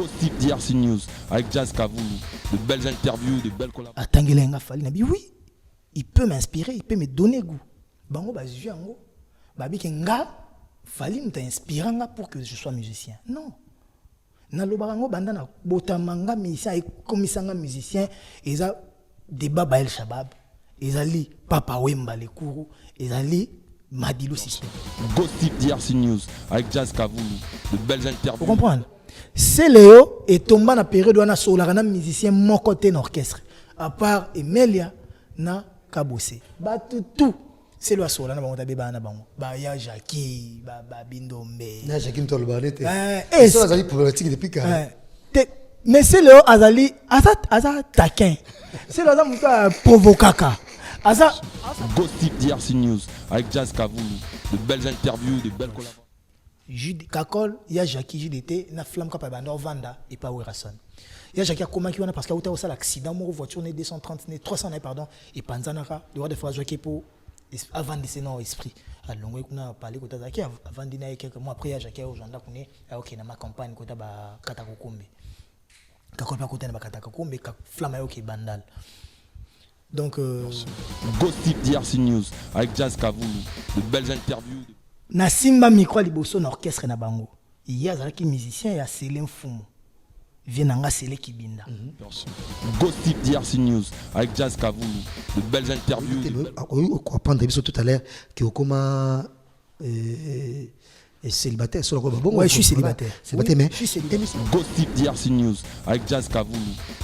Gossip DRC News avec Jazz Kavoulou, de belles interviews, de belles collaborations. Atangelenga Fali Nabi, oui, il peut m'inspirer, il peut me donner goût. Bango ba juango, babi kenga Fali m'ta inspirant pour que je sois musicien. Non. Na lobarango banda na botamanga musicien et komisanga musicien eza débat Bael Shabab, ezali Papa Wemba le Kourou, ezali Madilou System. Gossip DRC News avec Jazz Kavoulou, de belles interviews. Vous comprenez? C'est Léo et tomba na période où on a solarana musicien mon côté d'orchestre. À part Emelia na Kabose. Ba tout. C'est le solarana bango tabeba na bango. Ba ya Jackie, ba Bindombe. Na Jackie Ntolbarete. Et ça azali problématique depuis quand. Mais c'est Léo azali aza taquin. C'est Léo aza provocaka. Aza Gossip DRC News avec Jazz Kavoulou, de belles interviews, de belles collaborations. Jude Kakol, il y a Jackie Jude na flamme kapa banda Vanda et pas Werason. Il y a Jackie Akoma qui wana parce qu'il y a eu l'accident mon voiture né 230 né 300 pardon et panzanaka le roi de fois Jackie pour avant de ses non esprit. Alors on a parlé côté Jackie avant dina quelques mois après Jackie au janda kune OK na ma campagne côté ba Katakokombe. Kakol pas côté na ba Katakokombe ka flamme yo ki bandal. Donc Gossip DRC News avec Jazz Kavoulou, de belles interviews. Na simba micro liboso na orchestre na bango. Il y a zalaki musicien ya Selem Fumu. Vienanga Sele Kibinda. Gossip DRC News avec Jazz Kavoulou, de belles interviews. On va prendre tout à l'heure que comment célibataire sur le bon. Ouais, je suis célibataire. Célibataire mais je suis célibataire. Gossip DRC News avec Jazz Kavoulou,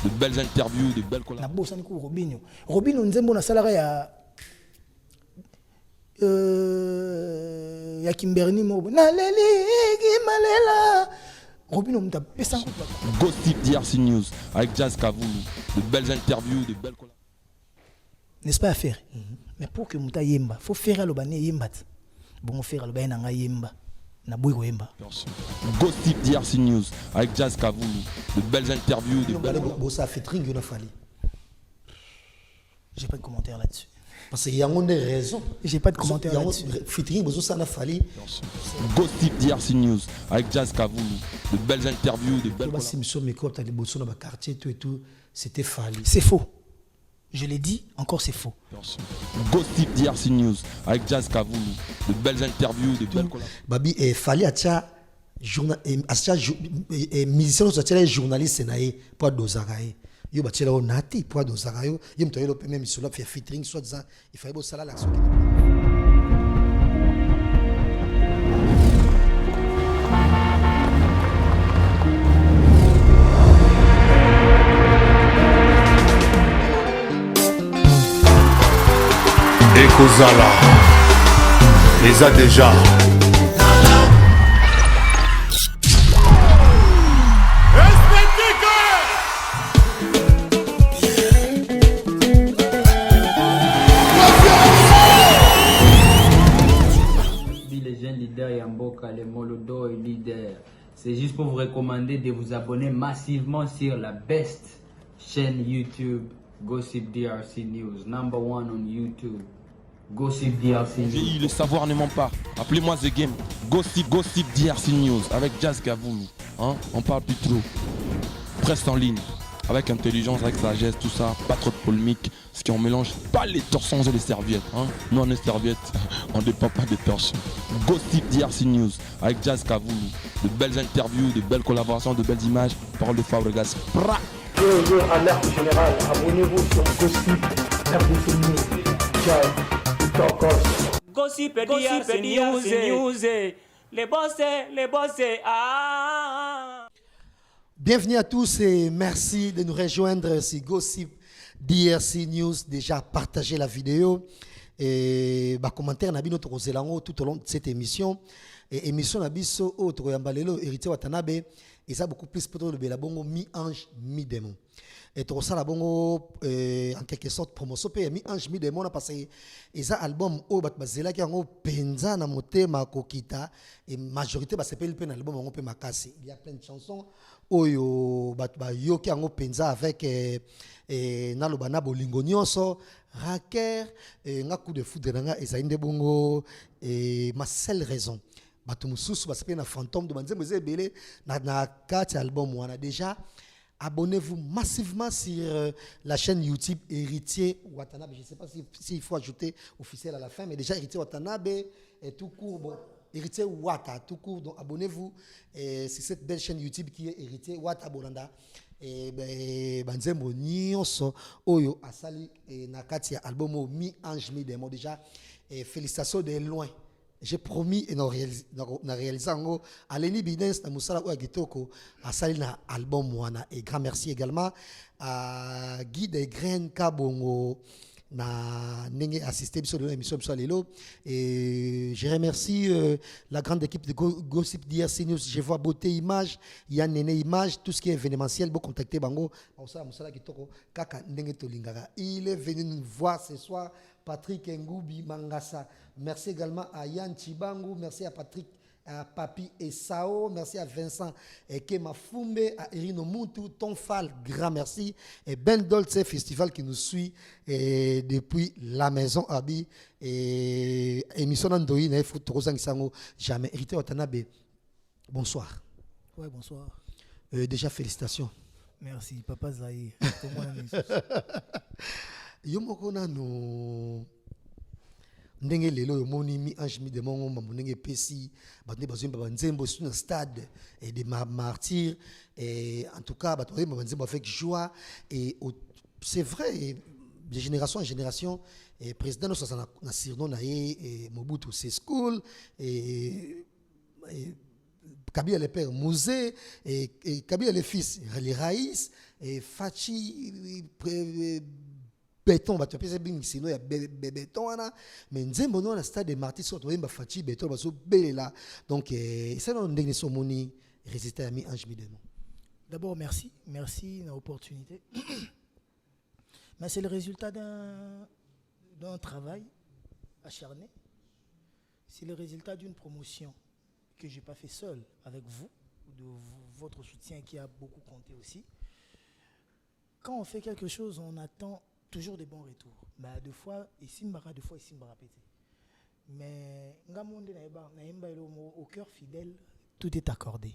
de belles interviews, de belles collaborations. Na bossa ni ko Robinho. Robinho nzembo na salarié ya Kimberni Mobo na leli malela Robinho mta pesa ko. Gossip DRC News avec Jazz Kavoulou, de belles interviews, de belles collaborations. N'est-ce pas à faire? Mais pour que muta yemba, faut faire le bané yemba. Bon faire le bané nga yemba. Na boy yemba. Gossip DRC News avec Jazz Kavoulou, de belles interviews, de belles bossa featuring on a fallu. J'ai pas de commentaire là-dessus. Parce qu'il y a des raisons. J'ai pas de commentaire là-dessus. Featuring bossa na fallu. Gossip DRC News avec Jazz Kavoulou, de belles interviews, de belles collaborations. Si mes corps les bossons dans le quartier tout et tout, c'était fallu. C'est faux. Je l'ai dit, encore c'est faux. Gossip DRC News avec Jazz Kavoulou, de belles interviews, de belles collaborations. Babi et fallait acha musicien soit journaliste naé pour dosaraé. Yo batela o nati pour dosarayo, yo mtoyelo pe même sur la faire featuring soit disant il fallait bosala l'action. Ekozala les a déjà. Les jeunes leaders Yamboka, les Molodo et leaders. C'est juste pour vous recommander de vous abonner massivement sur la best chaîne YouTube Gossip DRC News, number 1 on YouTube. Gossip DRC News. Le savoir ne ment pas. Appelez-moi The Game. Gossip DRC News avec Jazz Kavoulou. Hein? On parle plus trop. Presse en ligne. Avec intelligence, avec sagesse, tout ça. Pas trop de polémique. Ce qu'on mélange pas les torsons et les serviettes. Hein? Nous on est serviettes. On ne dépend pas des torsions. Gossip DRC News avec Jazz Kavoulou. De belles interviews, de belles collaborations, de belles images. Parole de Fabregas. Alerte générale. Abonnez-vous sur Gossip DRC News. Ciao. Gossip DRC News, les boss, ah. Bienvenue à tous et merci de nous rejoindre sur Gossip DRC News. Déjà partagez la vidéo et commentaire na bino to zelango tout au long de cette émission. Et émission na biso autre yambalelo héritier Watanabe et ça beaucoup plus pour le belabongo mi-ange mi-démon. Et tout ça la bongo en quelque sorte promotion pe mi-ange mi-démon parce que ça album o bat bazela ki ngo penza na motema kokita et majorité ba s'appelle pe na album ngo pe makasi. Il y a plein de chansons oyo bat ba yo ki ngo penza avec na lobana bolingo nyonso raker nga coup de foudre nga eza inde bongo et ma seule raison bato mosusu basepeli na fantôme de banzembo eza ebele na kati ya album wana. Déjà abonnez-vous massivement sur la chaîne YouTube Héritier Watanabe. Je ne sais pas s'il faut ajouter officiel à la fin, mais déjà Héritier Watanabe est tout court. Bon, Héritier Wata, tout court. Donc abonnez-vous. C'est cette belle chaîne YouTube qui est Héritier Wata Bolanda. Et banzembo nyonso oyo asali na kati ya album Mi Ange Mi Démon. Déjà félicitations de loin. J'ai promis et na réalisé en Aleni Bidens na musala oya kitoko asali na album wana. Et grand merci également à Guy de Graine Kabongo na nenge assisté biso de l'émission biso lelo. Et je remercie la grande équipe de Gossip DRC News. Je vois Beauté Image, Yann Nene Image, tout ce qui est événementiel, bon contacter bango musala kitoko kaka ndenge tolingaka. Il est venu nous voir ce soir. Patrick Ngoubi Mangasa. Merci également à Yann Chibangu. Merci à Patrick, à Papi Esao. Merci à Vincent Kema Fumbe, à Irino Muntu, Tonfal. Grand merci. Et Ben Dolce Festival qui nous suit depuis la maison Abi. Et émission Andoïne, il faut jamais. Hérité Watanabe, bonsoir. Ouais, bonsoir. Déjà, félicitations. Merci, Papa Zahir. Yomoko nano ndenge lelo yomoni Mi Ange Mi Démon ndenge pesi bande bazimba banzembo sur un stade et des martyrs et en tout cas batondé banzembo avec joie et c'est vrai de génération en génération et président nous na sirno na et Mobutu c'est school et Kabila le père Mouzé et Kabila le fils les Raïs et Fachi béton bato pesa bing sino ya béton wana mais nzembo no na stade de martyrs so to yemba Fachi béton baso belela donc ça non ndenge so moni résultat ya Mi Ange Mi Démon. D'abord merci na opportunité. Mais c'est le résultat d'un travail acharné. C'est le résultat d'une promotion que j'ai pas fait seul avec vous, de votre soutien qui a beaucoup compté aussi. Quand on fait quelque chose, on attend toujours des bons retours. Bah, deux fois ici pété. Mais au cœur fidèle, tout est accordé.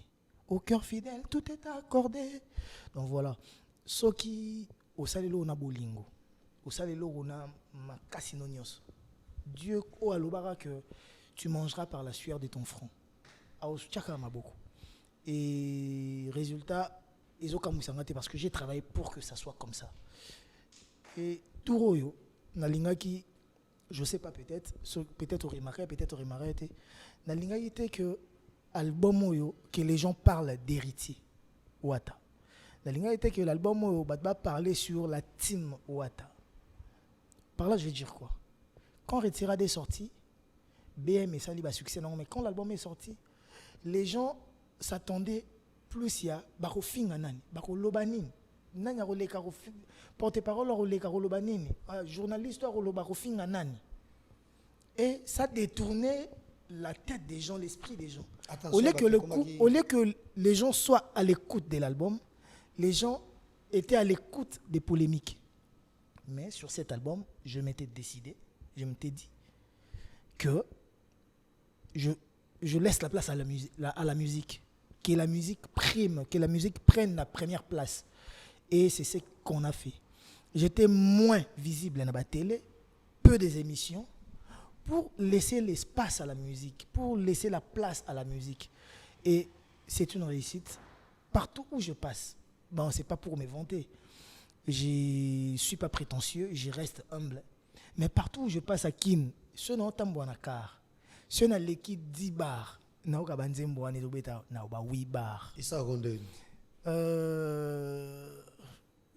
Au cœur fidèle, tout est accordé. Donc voilà. Ce qui au salelo on a bolingo, au salelo on a makassinonios. Dieu o alobara que tu mangeras par la sueur de ton front. Et résultat, ils ont parce que j'ai travaillé pour que ça soit comme ça. Et tout royo, nalingaki, je sais pas peut-être remarqué, nalingaki était que album oyo que les gens parlent d'héritier Wata. Nalingaki était que l'album oyo va parler sur la team Wata. Par là je vais dire quoi? Quand Retirade est sorti, BM et Sali va succès non mais quand l'album est sorti, les gens s'attendaient plus à Barofinga nani, Barolobanini. Nani a rolé porte-parole a rolé Lobanini, journaliste a rolé Barofinga nani. Et ça détournait la tête des gens, l'esprit des gens. Au lieu que les gens soient à l'écoute de l'album, les gens étaient à l'écoute des polémiques. Mais sur cet album, je m'étais décidé, je m'étais dit que je laisse la place à la musique, que la musique prime, que la musique prenne la première place. Et c'est ce qu'on a fait. J'étais moins visible dans la télé, peu des émissions, pour laisser l'espace à la musique, pour laisser la place à la musique. Et c'est une réussite. Partout où je passe, bon, c'est pas pour me vanter, je ne suis pas prétentieux, je reste humble. Mais partout où je passe à Kin, ce n'est pas un car. Si on a l'équipe 10 bars, on a 8 bars. Et ça ronde.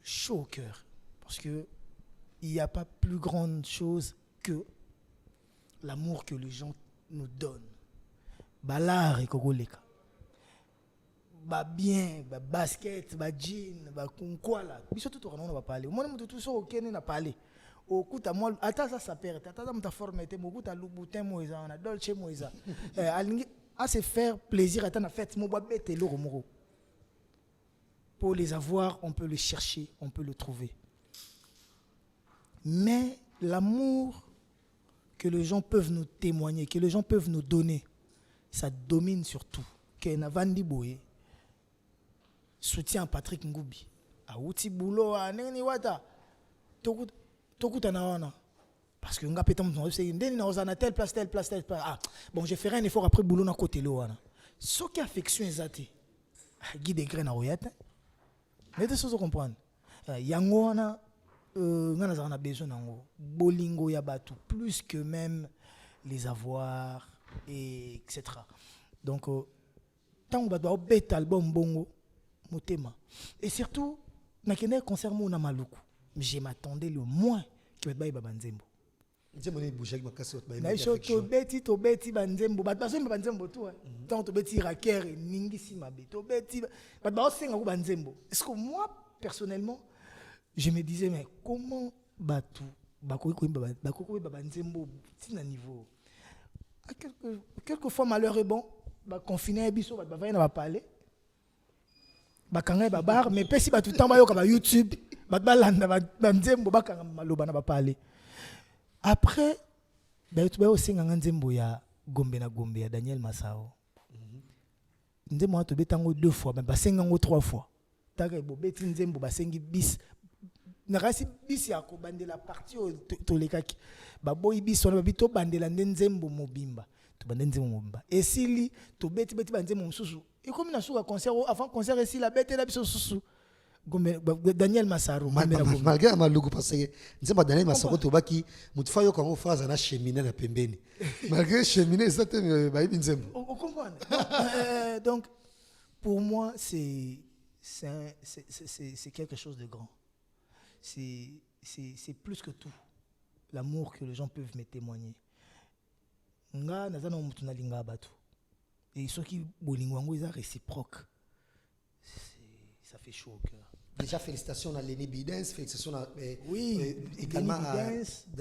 Chaud au cœur. Parce qu'il n'y a pas plus grande chose que l'amour que les gens nous donnent. L'art et Kogoleka. Bien, basket, jean, quoi là. Biso tout on va parler. Moi tout ça OK n'a parlé. Au coup à moi attends ça perd attends ta forme était beaucoup ta loubutin moïsa on a dolce moïsa à se faire plaisir à ta fête mo bête le romoro pour les avoir on peut le chercher on peut le trouver mais l'amour que les gens peuvent nous témoigner que les gens peuvent nous donner ça domine sur tout. Que na Vandi Boye, soutien à Patrick Ngoubi. A Outi Boulot, a Neni Wata. Tokuta na wana. Parce que nga pétam c'est ndeni na ozana telle place. Ah, bon, je ferai un effort après Boulot na côté lo wana. Ce qui affection ezati. Guy de grain na oyate. Mais de choses à comprendre. Yango wana nga na besoin nango. Bolingo ya batu plus que même les avoirs et etc. Donc tant que ba bet album bongo motema. Et surtout na kende concert mo na Maluku. Je m'attendais le moins que ba Banzembo. Nzembo ne bouger ma casse ba. Na iso to beti Banzembo, ba Banzembo to. Tant to beti raker ningi si mabe. To beti ba senga ko Banzembo. Est-ce que moi personnellement je me disais mais comment batu bakoko Banzembo tina niveau. À quelques fois malheur est bon, ba confiner biso ba va na parler. Ba kanga ba bar mais pesi ba tout temps ba yo ka YouTube, ba landa ba Nzembo ba kanga maloba na ba parler. Après ba tu ba aussi nganga Nzembo ya Gombe na Gombe ya Daniel Masao. Nzembo to betango 2 fois, mais ba sengango 3 fois. Taka bo beti Nzembo ba sengi bis. Na rasi bis ya ko bandela partie to lekaki. Ba boy bis on ba bito bandela Nzembo mobimba. To bandela Nzembo mobimba. Et sili to beti Banzembo mususu. Et comme na suka concert avant concert ici la bête la biso susu. Daniel Massaro malgré ma logo parce que Nzembo Daniel Massaro to baki mutfa yo comme phrase na cheminée na pembeni. Malgré cheminée ça te ba Nzembo. On comprend. Donc pour moi c'est quelque chose de grand. C'est plus que tout l'amour que les gens peuvent me témoigner. Nga nazana mutu na linga batu. Et ceux qui bolingwango ils sont réciproques. Ça fait chaud au cœur. Déjà félicitations à Lenny Bidens, félicitations à également à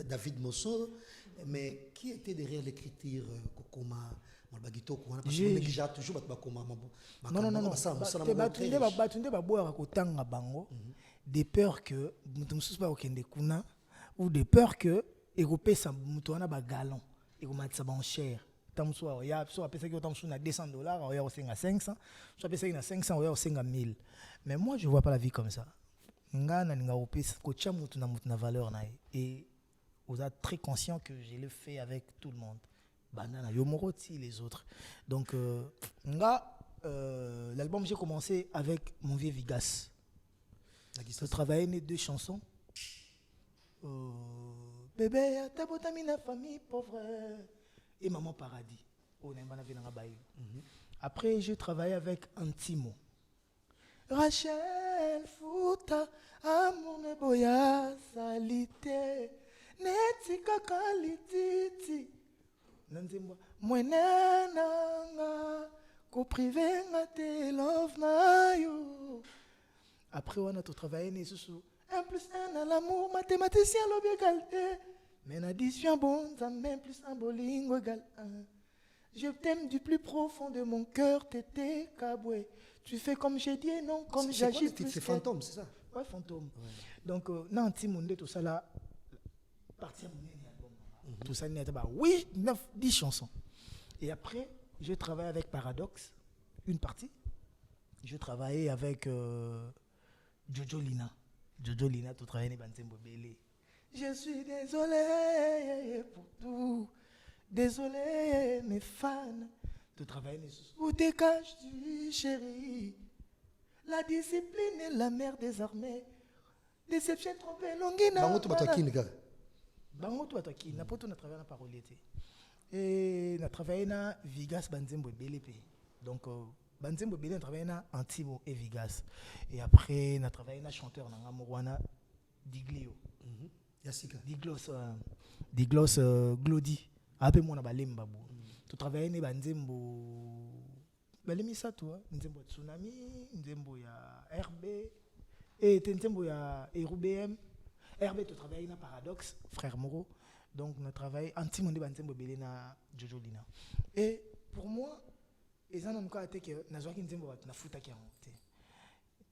David Mosso. Mais qui était derrière l'écriture Kokoma Malbagito Kouana? Parce que déjà toujours Bakoma. Non. Batunde baboya kotanga bango. Des peurs que mutumsusu ba okende kuna ou des peurs que ekopesa mutu wana ba galon ekomatisa ba cher. Tamso ya so apesa ki tamso na $200 ya osenga 500 so apesa ki na 500 ya osenga 1000. Mais moi je vois pas la vie comme ça. Ngana ninga opesa ko tia mutu na valeur na et vous êtes très conscient que je le fais avec tout le monde. Banana Yomoroti les autres. Donc l'album j'ai commencé avec mon vieux Vigas. Je travaillais les 2 chansons. Bébé, t'as beau t'as la famille pauvre. Et Maman Paradis. Après, je travaillais avec Antimo. Rachel Fouta, amour ne boya salite. Netika kalititi. Nanzimbo. Mwenenanga. Ko privé nga te love na yo. Après, on a tout travaillé, 1 plus 1 à l'amour, mathématicien, l'objet égal 2. Mais l'addition, bon, ça même plus un bolingo égal 1. Je t'aime du plus profond de mon cœur, Tété Kaboué. Tu fais comme j'ai dit et non comme j'agis. C'est Fantôme, c'est ça? Ouais, Fantôme. Ouais. Donc, Nanti Monde, tout ça là, partir mon album. Tout ça, oui, 10 chansons. Et après, je travaille avec Paradox, une partie. Je travaillais avec Jojo Lina. Jojo Lina, tu travailles avec Banzembo Belé. Je suis désolé pour tout. Désolé, mes fans. Tu travailles avec où te caches-tu, chérie? La discipline est la mère des armées. Déception trompée, longuina. Bango tu batakin, gars. Bango tu batakin. N'a pas tout na travaillé na paroliété. Et na travaillé na Vigas Banzembo Belé. Donc Banzembo Belé, on travaille na Antimo et Vigas. Et après, on a travaillé na chanteur na Morwana Diglio. Yassika. Diglos Glody. Après, moi, on a balem babu. Tu travailles na Banzembo. Balemi ça, toi. Nzembo Tsunami, Nzembo ya RB. Et Nzembo ya RUBM. RB, tu travailles na Paradox, Frère Moro. Donc, on a travaillé Antimo de Banzembo Belé na Jojo Lina. Et pour moi,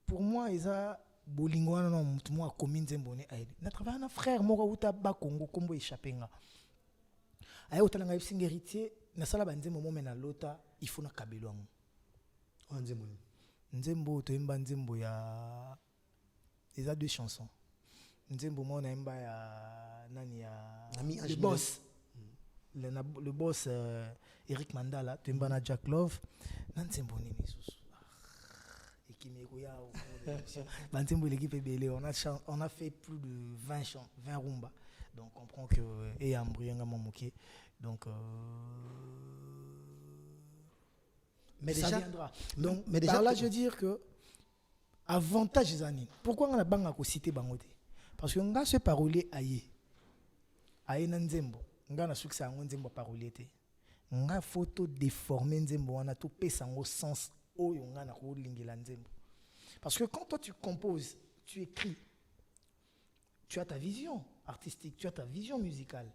pour moi, ils ont bolingo na mutu mo akomi Nzembo ne aide. Na travailler na frère moko uta ba Congo kombo échappé nga. Ayo talanga singa héritier na sala ba nzembo mo na lota il faut na kabelo yango nzembo to imba nzembo ya eza deux chansons nzembo mo na imba ya nani ya le boss le boss Eric Mandala to imba na Jack Love na nzembo nini susu ekimeko ya ba nzembo l'équipe belé on a fait plus de 20 rumba donc on comprend que et ambrianga momoké donc mais ça viendra. Donc, mais déjà, par là, je veux dire que avantage des années. Pourquoi on a banga ko cité bangote? Parce que on a ce parolier aïe. Aïe nanzembo. On a succès en nzembo parolier té. On a photo déformée nzembo. On a tout payé au sens où on a na ko lingela nzembo. Parce que quand toi tu composes, tu écris, tu as ta vision artistique, tu as ta vision musicale,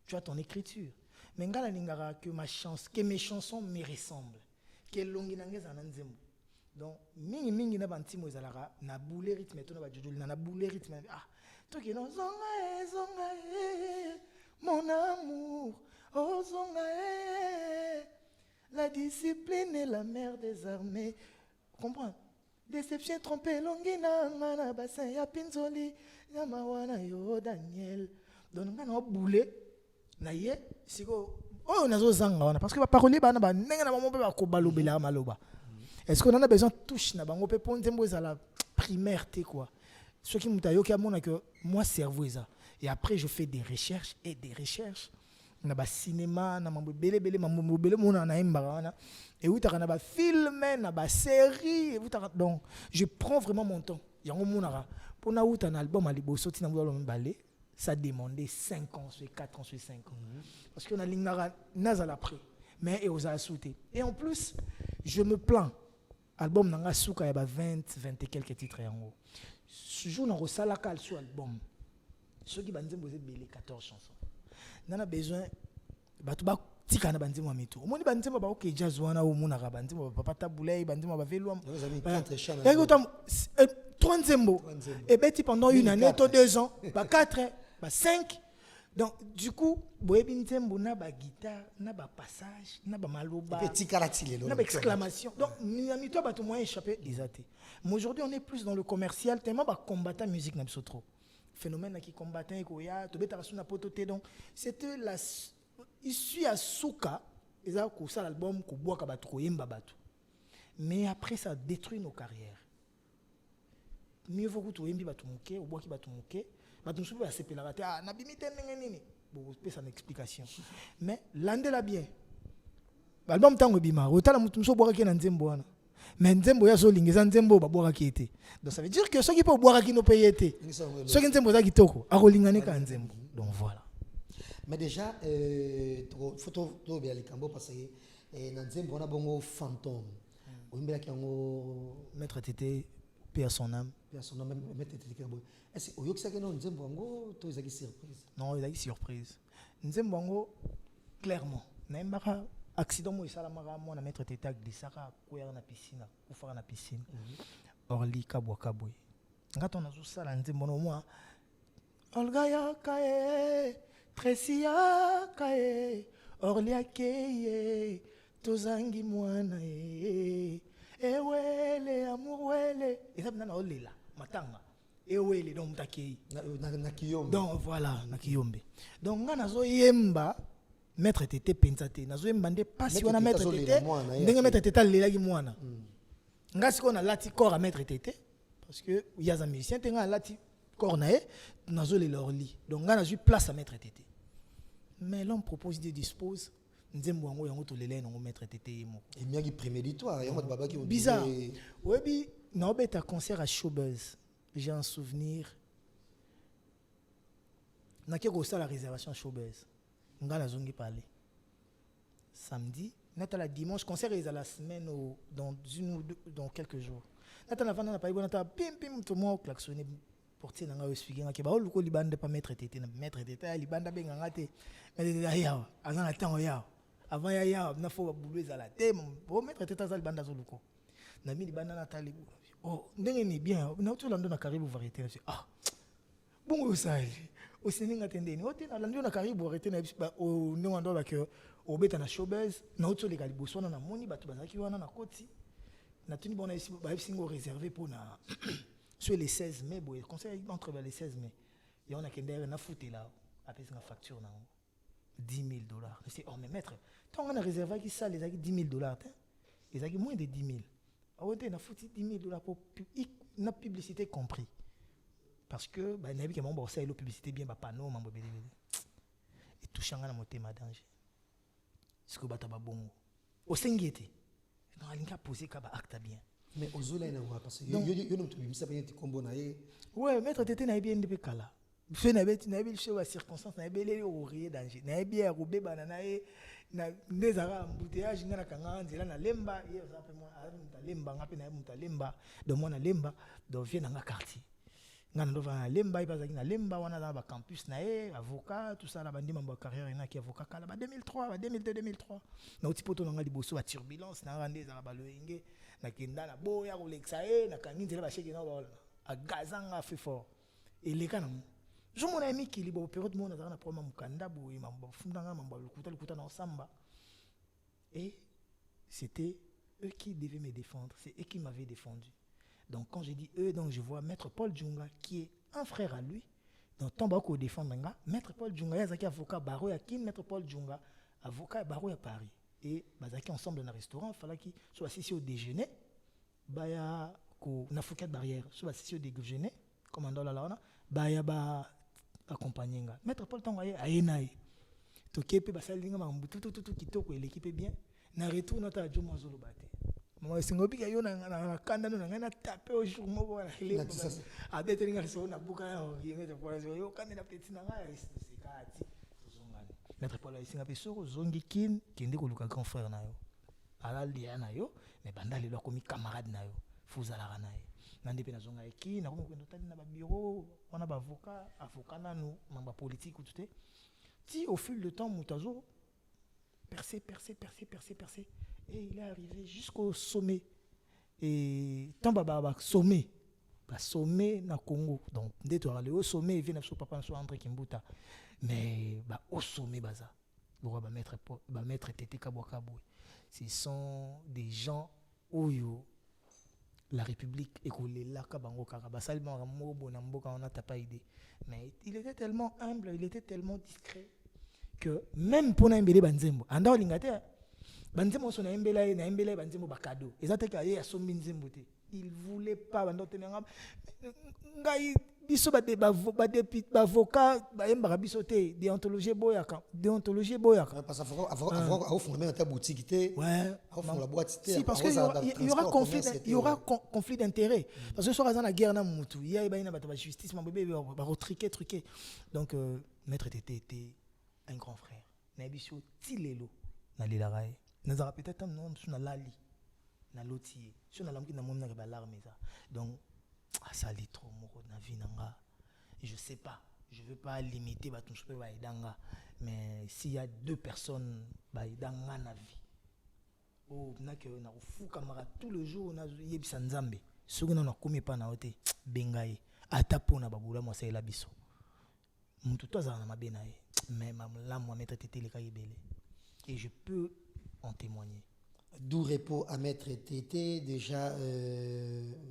tu as ton écriture. Mais ngala lingara que mes chansons me ressemblent. Que longi nangeza nanzembo. Donc mingi na bantimo ezalaka na boule rythme to na bajujuli na boule rythme to ki no zonga mon amour oh zonga la discipline est la mère des armées. Comprends? Déception trompée longi na bassin ya pinzoli ya mawana yo Daniel. Donc ngana boule na ye siko oh nazo zanga wana parce que ba parolier bana ba ndenge na mombe ba ko balobela maloba. Est-ce qu'on en a besoin de touche na bango pe pour nzembo za la primaire té quoi. Ce qui mutayo ki amona que moi cerveau ça. Et après je fais des recherches na ba cinéma na mambo belé mambo belé mona na imba wana et utaka na ba film na ba série utaka donc je prends vraiment mon temps. Yango monara pour na uta na album ali bo soti na mbolo mbalé. Ça demandait 5 ans, 4 ans, 5 ans. Parce qu'on a l'ingara nazal après. Mais et aux sauté. Et en plus, je me plains. Album nanga souka y a 20 et quelques titres en haut. Ce jour on resala kal sur album. Ceux qui bandent vous êtes 14 chansons. On a besoin batu ba tika na bandimo ameto. Omoni bandimo ba OK jazz wana o mona bandimo papa tabulay bandimo ba velo. Vous avez 4 chansons. 3 nzembo. Et beti pendant une année, 2 ans, 4 5. Donc du coup, boyebi nzembo na ba guitare, na ba passage, na ba maloba, petit karatile, na ba exclamation. Donc mi toi ba tout moyen échappé isaté. Mais aujourd'hui, on est plus dans le commercial, tellement ba combattant musique na biso trop. Phénomène qui combattant ekoya, to beta rasu na pototé donc c'était la issue à souka, eza ko ça l'album ko boaka ba trop yemba batu. Mais après ça détruit nos carrières. Mieux vaut que tu yembi ba tout moké, ou boaki ba tout moké. Je suis assez pénalisé. Na bimité nini. Bon, c'est une explication. Mais l'andela bien. L'album tango bima. Otala mutu so boira ki na nzembo wana. Mais nzembo ya so lingeza nzembo ba boira ki été. Donc ça veut dire que ceux qui peuvent boire qui no paye été. Ceux qui nzembo za kitoko, a rolingane ka nzembo. Donc voilà. Mais déjà photo to bien les cambo parce que na nzembo na bongo fantôme. Oimbela ki ngo Maître Tété paix à son âme. Maître Tété kabo. Est-ce que vous avez une surprise? Non, il y a une surprise. Nzembo, clairement, il y a un accident où il y a un maître Tété qui a courir dans la piscine, ou faire la piscine. Orli kabwa kabwe. Quand on a tout ça, Nzembo, moi, Olga ya kae, Tresia kae, Orli akeye, Tozangi mwana ewele amouwele. Et ça, on a olé là, matanga. Et où est donc Takei? Donc voilà, na Kiyombe. Donc nga nazo yemba maître Tété pensate, nazo yemba nde pasi wana maître Tété, ndenge maître Tété lelaki mwana. Nga siko na lati corps à maître Tété parce que il y a un musicien tenga lati corps na e, nazo le lorli. Donc nga nazo place à maître Tété. Mais l'homme propose de dispose nzembo yango yango to lele ngo maître Tété yemo. Et bien qui préméditoire, yango baba qui bizarre. Webi na obeta concert à Showbuzz. J'ai un souvenir. Na ke ko la réservation Showbuzz. Nga la zongi parler. Samedi, nata la dimanche concert est à la semaine ou dans quelques jours. Nata la vana na pa nata pim tout moi klaxonner portier nga expliquer nga ke ba luko libanda pas maître Tété na maître Tété libanda benga ngate. Mais ya azana temps ya. Avant ya na fo ba boulou za la té bon maître Tété za libanda zo luko. Na mi libanda na tali. Oh, ndenge ni bien. Na tu lando na karibu variété. Ah. Bongo usali. osininga tendeni ote na landio na karibu arrêté na o ndongo ndo ba que o beta na showbiz na auto les galiboso na moni bato bazaki wana na koti na tuni bona ici ba singo réservé pour na sur les 16 mai boy conseil entre les 16 mai et on a kender na fouté là après une facture na $10,000 c'est oh mais maître tant on a réservé qui ça les a $10,000 les a moins de 10,000 ote na fouti $10,000 pour na publicité compris parce que bah nabi que mon boss la publicité bien ba panneau mambo belé et touchanga na motema danger ce que bata ba bongo o sengete non alinga poser ka ba acte bien mais ozola ina wa parce que yo no tubimisa ba yenti kombo na ye ouais maître tete na bien ndebe kala fait na beti chez wa circonstance na belé o rier danger na bien roubé banana e na ndezara embouteillage ngana kanga nzela na lemba ye za pe moi na lemba ngape na muta lemba donc moi na lemba donc vient na quartier ngana ndo va na lemba ipazaki na lemba wana na ba campus na avocat tout ça la bandi mambo carrière na ki avocat kala ba 2003 ba 2002 2003 na utipoto na ngali boso ba turbulence na ndeza ba loenge na kenda na boya ko lexa na kangi nzela ba sheke na ba a gazanga fait fort et les kana je mon ami qui libre période mon na problème mukanda boye mambo fundanga mambo lukuta na samba et c'était eux qui devaient me défendre c'est eux qui m'avaient défendu. Donc quand je dis eux, donc je vois Maître Paul Djunga qui est un frère à lui. Donc tant qu'on défend Maître Paul Djunga, il y a avocat Baro à qui Maître Paul Djunga, avocat Baro à Paris. Et bazaki ensemble dans un restaurant, il fallait qu'il soit assis au déjeuner. Baya ko na fouquet barrière, soit assis au déjeuner, commandant la lana, baya ba accompagner. Maître Paul Djunga ayenaï. Tokepe basalinga mambu tout kitoko l'équipe est bien. Na retour nota Jomo Zolo bate. Moi singobi ka yo na kanda no na taper au jour moko na ile abete ninga so na buka yenge pour yo kanda na petit na nga c'est kati zongani Maître Paul isinga pe soko zongi kin kende ko luka grand frère na yo ala lia na yo mais bandali lo komi camarade na yo fuzala na ye nande pe na zonga eki na ko ko tali na ba bureau on a ba avocat na nous mamba politique ou tout ti au fil de temps mutazo percer et il est arrivé jusqu'au sommet et tant baba sommet na Congo donc dès toi aller au sommet il vient sur papa sur André Kimbuta mais au sommet baza pour mettre Tété Kabwaka boy ce sont des gens oyo la République écoulée là kabango karaba salement mobo na mboka on a pas idée mais il était tellement humble il était tellement discret que même pour na mbele banzembo anda lingate banzembo so na mbele banzembo ba cadeau ezateka ye asombi nzembo te il voulait pas bando tenanga ngai biso ba avocat ba yemba biso te déontologie boyaka parce que avocat au fond même ta boutique te ouais au fond la boîte te si parce que il y aura conflit d'intérêt parce que so razana guerre na mutu il y a ba ba justice ma bébé ba truquer donc maître était un grand frère na biso tilelo na lelarai nazara peut-être non sur na lali na lotier sur na lamki na mom na ba larme ça donc ça lit trop moko na vie nanga je sais pas je veux pas limiter ba tout pe ba idanga mais s'il y a deux personnes ba idanga na vie oh na que na fou camarade tout le jour na yebisa nzambe soki na komi pa na ote bengaye ata pona babula mo sa ela biso mutu to za na mabena ye mais la moi Maître Tété le kaibele et je peux en témoigner. D'où repos à Maître Tété déjà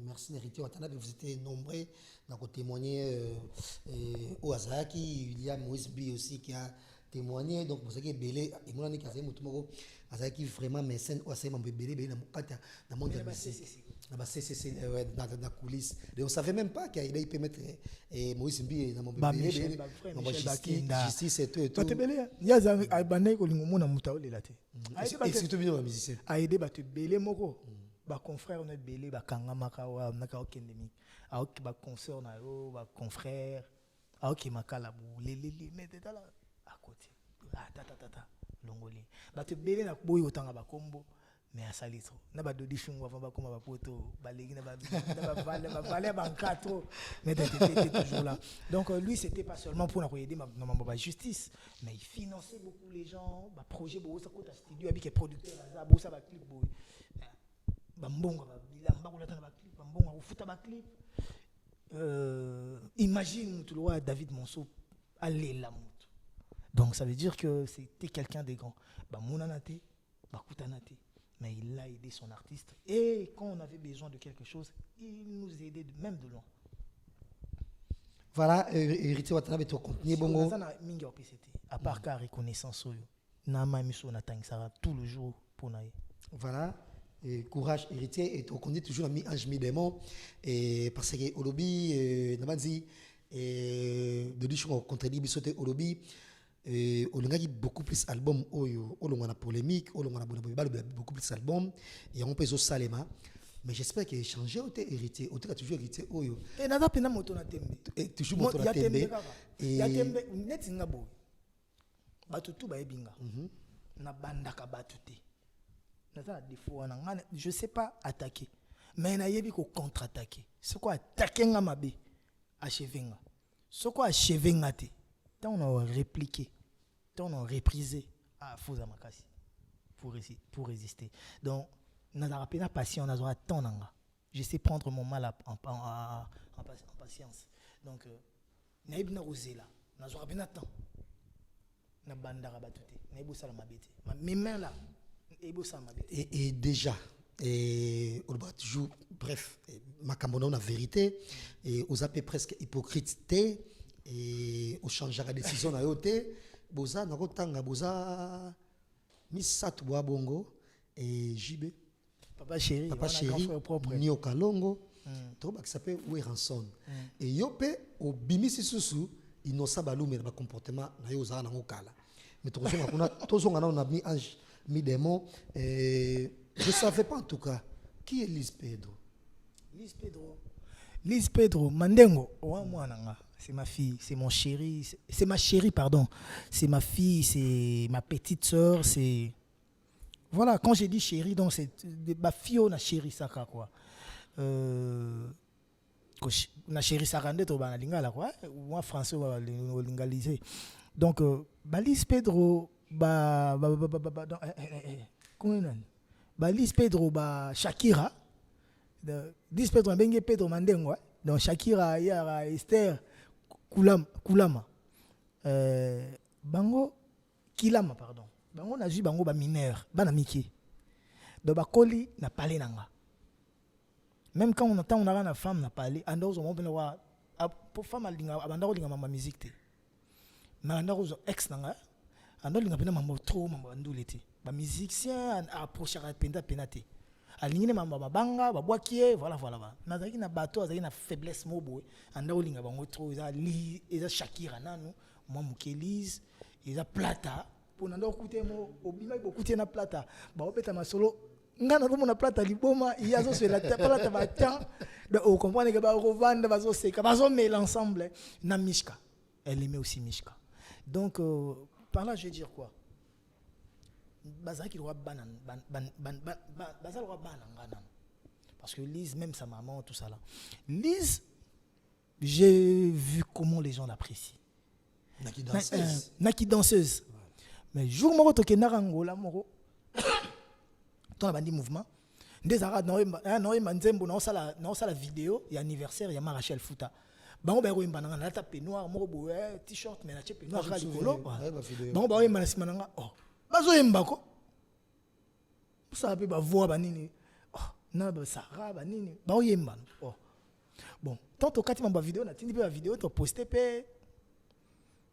merci Nerité Watana vous étiez nombreux dans témoigner au Azaki il y a Moïse B aussi qui a témoigné donc pour ça que belé et moi ni kaze mutu moko Azaki vraiment mécène au asema belé na mukata na monde de c'est dans coulisses et on savait même pas qu'il peut mettre Moïse Mbi dans mon bébé justice et tout batebele yaza abandai ko lingo mona muta olela te et surtout bien les musiciens aide batebele moko ba confrère na belé ba kanga maka wa na ka okendemi a ok ba concert na yo ba confrère a ok makala bu lelele mais tata là à côté tata longoli batebele na boyo tanga ba kombo mais à salitro na ba dodi chungu avant ba koma ba poto ba legi na ba vale ba quatre mais était toujours là donc lui c'était pas seulement pour aider ma justice mais il finançait beaucoup les gens ba projet bo ça côté studio avec les producteurs ça bo ça ba clip bo ba mbonga ba bilamba ko latana ba clip ba mbonga ko futa ba clip imagine tout le roi David Monceau allez la moto. Donc ça veut dire que c'était quelqu'un de grand. Mounanate, Bakutanate. Mais il a aidé son artiste. Et quand on avait besoin de quelque chose, il nous aidait même de loin. Voilà, héritier Watanabe, tu continues bongo. À part qu'à reconnaissance, Nama Miso Natang Sara tout le jour pour naïe. Voilà, et courage héritier, et tu connais toujours ami Ange Midemon, et parce que Olobi, Namadi, et de l'issue contre Bisote Olobi, on a beaucoup plus d'albums, on a polémique, on a beaucoup plus d'albums, et on peut aussi Salema. Mais j'espère qu'il a changé au héritier. Au a toujours héritier. Et n'a pas moto na tembe. Et toujours moto na tembe. Et ya tembe net ngabo. Batutu ba ebinga. Na bandaka batuté. Na ça défaut na ngana, je sais pas attaquer. Mais na yebi ko contre-attaquer. C'est quoi attaquer nga mabe? Achevenga. C'est quoi achevenga te? Tant on a répliqué. Tant on a reprisé. Ah, faut amakasi. Pour résister. Donc n'a pas patience, on a temps. Je sais prendre mon mal en patience. Donc, n'a pas osé là. N'a pas temps. N'a pas de mes mains là. Et déjà, on va toujours, bref, ma camona la vérité, et aux appels presque hypocrite, et on changera la décision à yoté, boza, n'a pas tanga, boza, misat bongo, et JB. Papa chéri, Nio Kalongo, qui s'appelle Weranson. Et Yope, au Bimisi Susu, innocent Baloum et le comportement, na yoza na ngokala. Mais tous on a mis Ange Midemon. Je ne savais pas en tout cas qui est Lise Pedro. Lise Pedro, Mandengo, c'est ma fille, c'est mon chéri, c'est ma chérie, pardon. C'est ma fille, c'est ma petite sœur, c'est. Voilà, quand j'ai dit chérie, donc c'est ma fille, on a chéri ça quoi. On a chéri ça rende au lingala quoi. Moi français on va lingaliser. Donc Lise Pedro Lise Pedro Shakira. Lise Pedro bengue Pedro Mandengo. Donc Shakira ya Esther Kulama. Bango Kilama pardon. Bango na ju bango ba mineur bana miki do ba koli na parler nanga même quand on entend on a na femme na parler ando zo mo bena wa pour femme alinga abanda linga mama musique te na ando zo ex nanga ando linga bena mama trop mama ndulete ba musicien approcher penda penate alingine mama babanga babwakie voilà ba na zaki na bateau azaki na faiblesse mobo ando linga bango trop eza Shakira nanu moi Mukelise eza Plata on a écouté obima écouté na plata ba opeta masolo ngana ko na plata liboma il y a zo la plata ba temps de on comprend que ba revendre ba zo seka ba zo mêler ensemble na Mishka elle aimait aussi Mishka donc par là je vais dire quoi baza qui doit baza doit ngana parce que Lise même sa maman tout ça là Lise j'ai vu comment les gens l'apprécient Naki danseuse. Mais jour moro to kenara ngola moro ton a bandi mouvement des arades no manzembo na sala vidéo et anniversaire ya Rachel Fouta bango ba roimba na ta peignoir moro bo t-shirt mais na che peignoir ka likolo bango ba roimba na sima nga bazo yemba ko ça peut ba voix ba nini na ba sara ba nini ba yemba bon tant to kati mamba vidéo na tindi pe vidéo to poster pe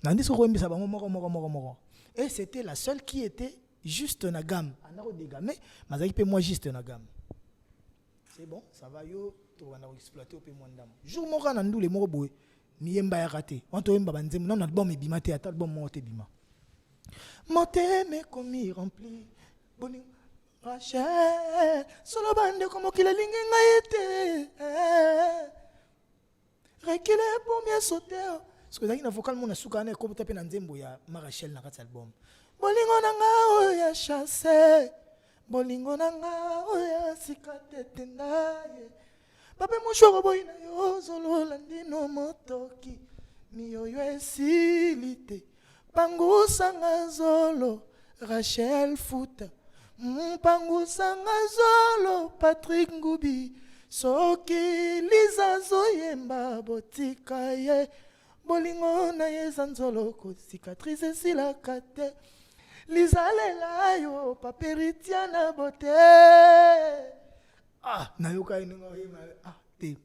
na ndiso ko mbisa bango moko et c'était la seule qui était juste na gamme. Anaro dégamé, mais peut moi juste na gamme. C'est bon, ça va yo, tu vas exploiter au peu moins d'âme. Jour mora na ndou les moro boy, ni yemba ya raté. On to yemba banzem non album bima te ata album mo te bima. Monté mais comme il rempli. Boni Rachel, solo bande comme qu'il lingi ngaite. Rekile pour mieux sauter. Parce que dans le vocal, mon soukane comme tapé dans Zembo ya Rachel na kat album. Bolingo nanga oya chasse, bolingo nanga oya sikate tenaye. Pape mushoro boina yo zolo landino motoki, miyoyo esilite. Pangu sanga zolo Rachel Fouta, pangu sanga zolo Patrick Ngubi, soki Liza zoyemba botika ye. bolingo na yeza nzoloko cicatrice esilaka te lizalela yo paperitia na bote nayoka eninga oyema te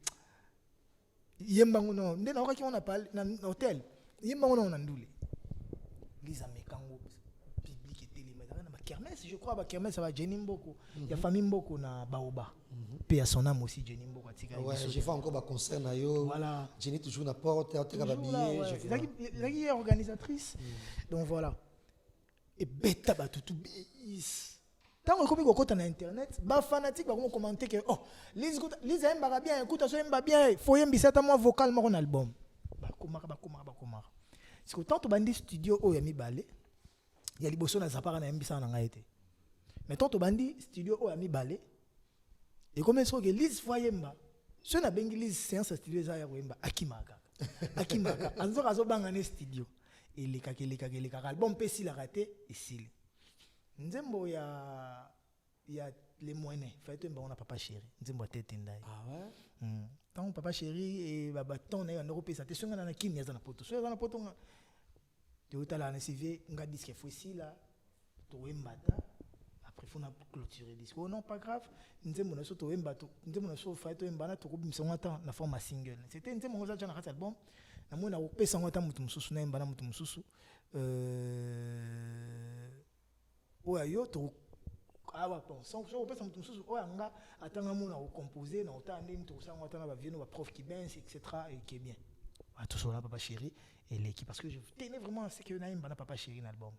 yembango no nde naokaki ngo na hotel yembango no na ndule liza mekango public etelema ezaka na bakermesse je crois bakermesse aba Jenny Mboko ya famille Mboko na Baoba pe ya son âme aussi Jenny Mboko atika je fais encore ba concert na yo voilà Jenny toujours na porte atika ba billet je vois elle est organisatrice donc voilà et beta batutu bis tant que comme na internet ba fanatique ba commenter que oh Lise aime bien écoute ça aime bien faut yembi ça moi vocal mon album ba komaka c'est que tant to bandi studio o ya mibale ya liboso na zapara na yembi ça na ngaite mais tant to bandi studio o ya mibale et comme ça que Lise foyemba ce na bengi Lise séance studio za ya koyemba akimaka anzo kazo banga ne studio eleka album pesi la raté ici nzembo ya les moyens fait on a papa chéri nzembo tete ndai tant papa chéri et baba ton na ndoko pesa te songa na kini na poto so na poto te utala na CV nga disque faut ici là to embata après faut na clôturer disque non pas grave nzembo na so to embato nzembo na so fait to embana to ko bimisa ngata na forme single c'était nzembo za na album na mona ko pesa ngata mutu mususu na embana mutu mususu oyo to awa pensons so pesa mutu mususu oya nga atanga mona ko composer na otande mutu sanga otana ba vieno ba prof qui bense etc et qui est bien tout ça là papa chéri et l'équipe parce que je tenais vraiment à ce que na embana papa chéri na album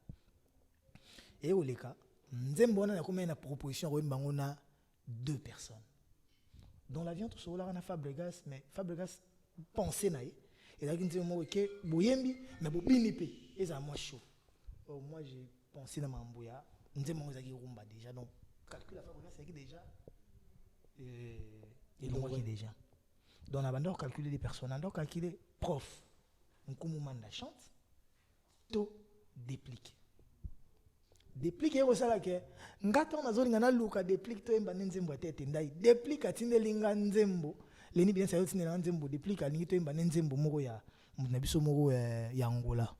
et oleka nzembo na comme na proposition ko embango na 2 personnes dans l'avion tout ça là na Fabregas mais Fabregas penser na et là qui me dit boyembi mais bobini pe eza moi chaud moi j'ai pensé dans mamboya nzembo zaki rumba déjà donc calcul la Fabregas c'est déjà et donc qui déjà donc on a d'abord calculer les personnes donc calculer prof nkumu manda chante to déplique déplique ero sala ke ngata na zoli ngana luka déplique to emba nzembo tete ndai déplique atinde linga nzembo leni bien ça yotine na nzembo déplique alingi to emba nzembo moko ya na biso moko ya Angola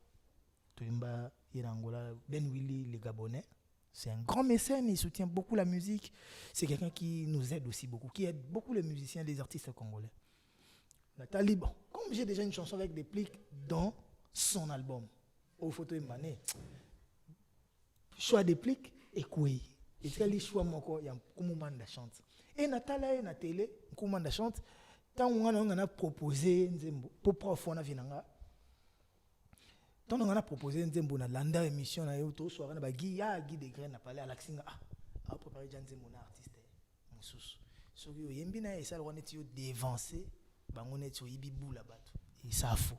to emba ya Angola Ben Willy le Gabonais c'est un grand mécène il soutient beaucoup la musique c'est quelqu'un qui nous aide aussi beaucoup qui aide beaucoup les musiciens les artistes congolais Nathalie bon comme j'ai déjà une chanson avec déplique dans son album au photo embané choix déplique et quoi et c'est les choix moko ya kumumanda chante et Nathalie na télé kumumanda chante tant on a proposé nzembo pour prof on a vinanga tant on a proposé nzembo na landa émission na yo to soir na ba Guy de Graine na parler à l'axinga a préparé nzembo na artiste mususu so yo yembi na esa lo neti yo dévancer bango neti yo ibibula bato et ça faux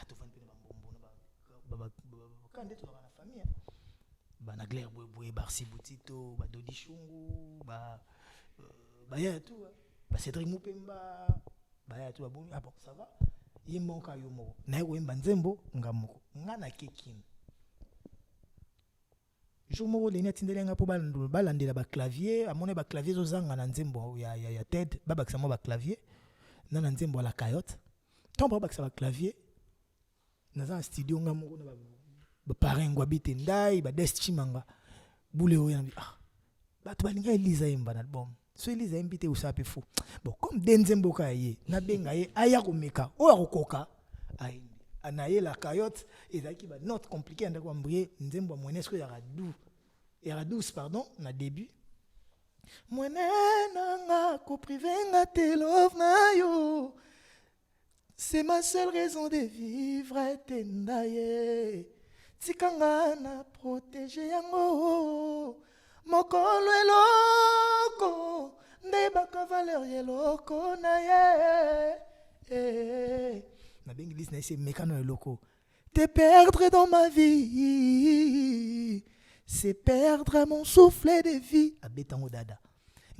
to vendre pe bambombo na ba quand tu vas na famille na Claire Boy Barsi Boutito ba Dodi Chungu ba ya tout ba Cédric Mupemba ba ya tout bon bon ça va yimonka yo moko na yo emba nzembo ngamoko ngana kekin jour moko le netindelenga po balandela ba clavier amone ba clavier zo zanga na nzembo ya TED ba kisamo ba clavier na nzembo la cayotte tomba ba kisaba clavier na za studio ngamoko na ba parengwa bite ndai ba destimanga bule oya bato balinga Elisa emba na album so Elisa embite usape fou bon comme denzembo ka ye na benga ye aya komeka oya kokoka ai anaye la cayotte ezaki ba note compliqué ndako ambrier nzembo mwenesko ya radouce pardon na début mwenena ko privenga te love na yo c'est ma seule raison de vivre tendaye tikanga na protéger yango mokolo eloko nde baka valeur eloko na ye na bengi liste na ese mekano eloko te perdre dans ma vie c'est perdre mon souffle de vie abetango dada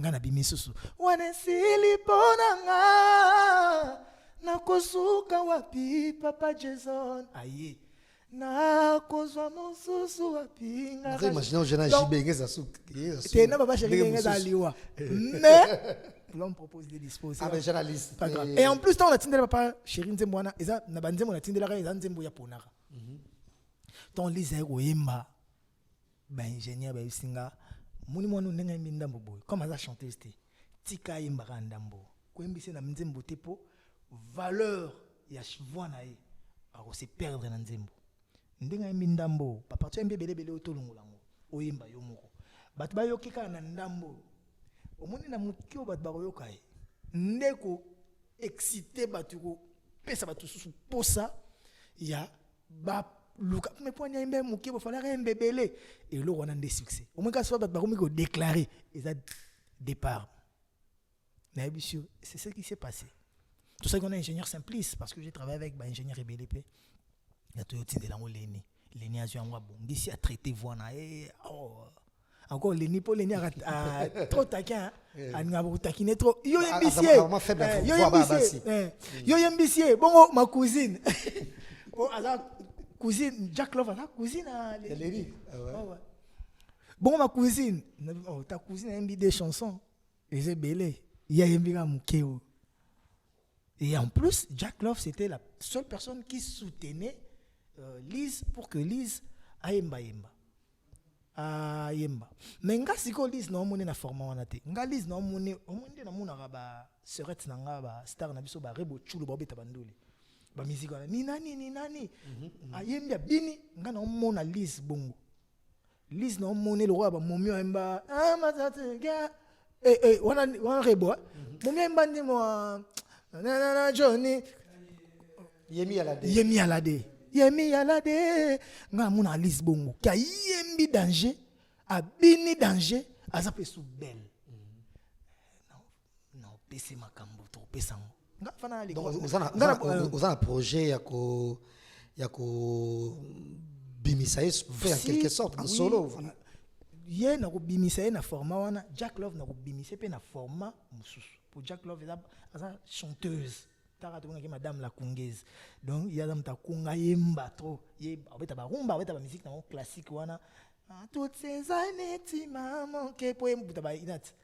nga na bimisusu wana sili ponanga nakosuka wapi papa Jason aye na kozwa mosusu wapi nga imagine au jeune JB ngeza souka te na papa chéri ngeza liwa mais L'homme propose des dispositions. Ah, mais journaliste. Pas grave. Et en plus, on a tindé papa chéri nzembo wana eza na banzembo na tindé la eza nzembo ya ponaka. Ton lise oyemba ba ingénieur ba singa muni mwana ndenga ndambo boy. Comme ça chanteuse té. Tika yemba ndambo. Ko yembise na nzembo te po valeur ya voix na ye. Ako se perdre na nzembo. Ndenga ndambo papa tu yembe belebele otolungulango. Oyemba yo moko. Bat ba yokika na ndambo. Omoni na mukio bat ba yoka ye. Ndeko excité batuko pesa batu susu posa ya ba luka mais pour nyambe mukio fallait rien bébélé et là on a des succès au moins quand soit bat ba ko déclarer et ça départ mais bien sûr c'est ce qui s'est passé tout ça qu'on est ingénieur simpliste parce que j'ai travaillé avec ba ingénieur BLP il y a tout de la Leni a joué bon d'ici à traiter voix na encore les nippos les niara trop taquin a ngabo taquiner trop yo yembisier bon ma cousine bon azar cousine Jack Love azar cousine Leni bon ma cousine ta cousine a mis des chansons et c'est belé il y a yembira mukeo et en plus Jack Love c'était la seule personne qui soutenait Lise pour que Lise aimba yemba mais nga siko Lise na omone na format wana te nga Lise na omone na mona ba serette na nga ba star na biso ba rebo chulu ba beta bandoli ba musique wana ni nani ayemba bini nga na omona Lise bongo Lise na omone le roi ba momio yemba matate ga wana rebo momio yemba ndi mo na Johnny Yemi Alade nga muna Lise bongo ka yembi danger abini danger azape sous belle non pese makambo to pesa nga fana ali nga projet ya ko bimisa en quelque sorte en solo ye na ko bimisa na format wana Jack Love na ko bimisa pe na format mususu pour Jack Love eza chanteuse madame la Congolaise donc il y a dans ta conga yemba trop beta ba rumba beta ba musique na classique wana toutes ces années tu m'as manqué pour beta ba inat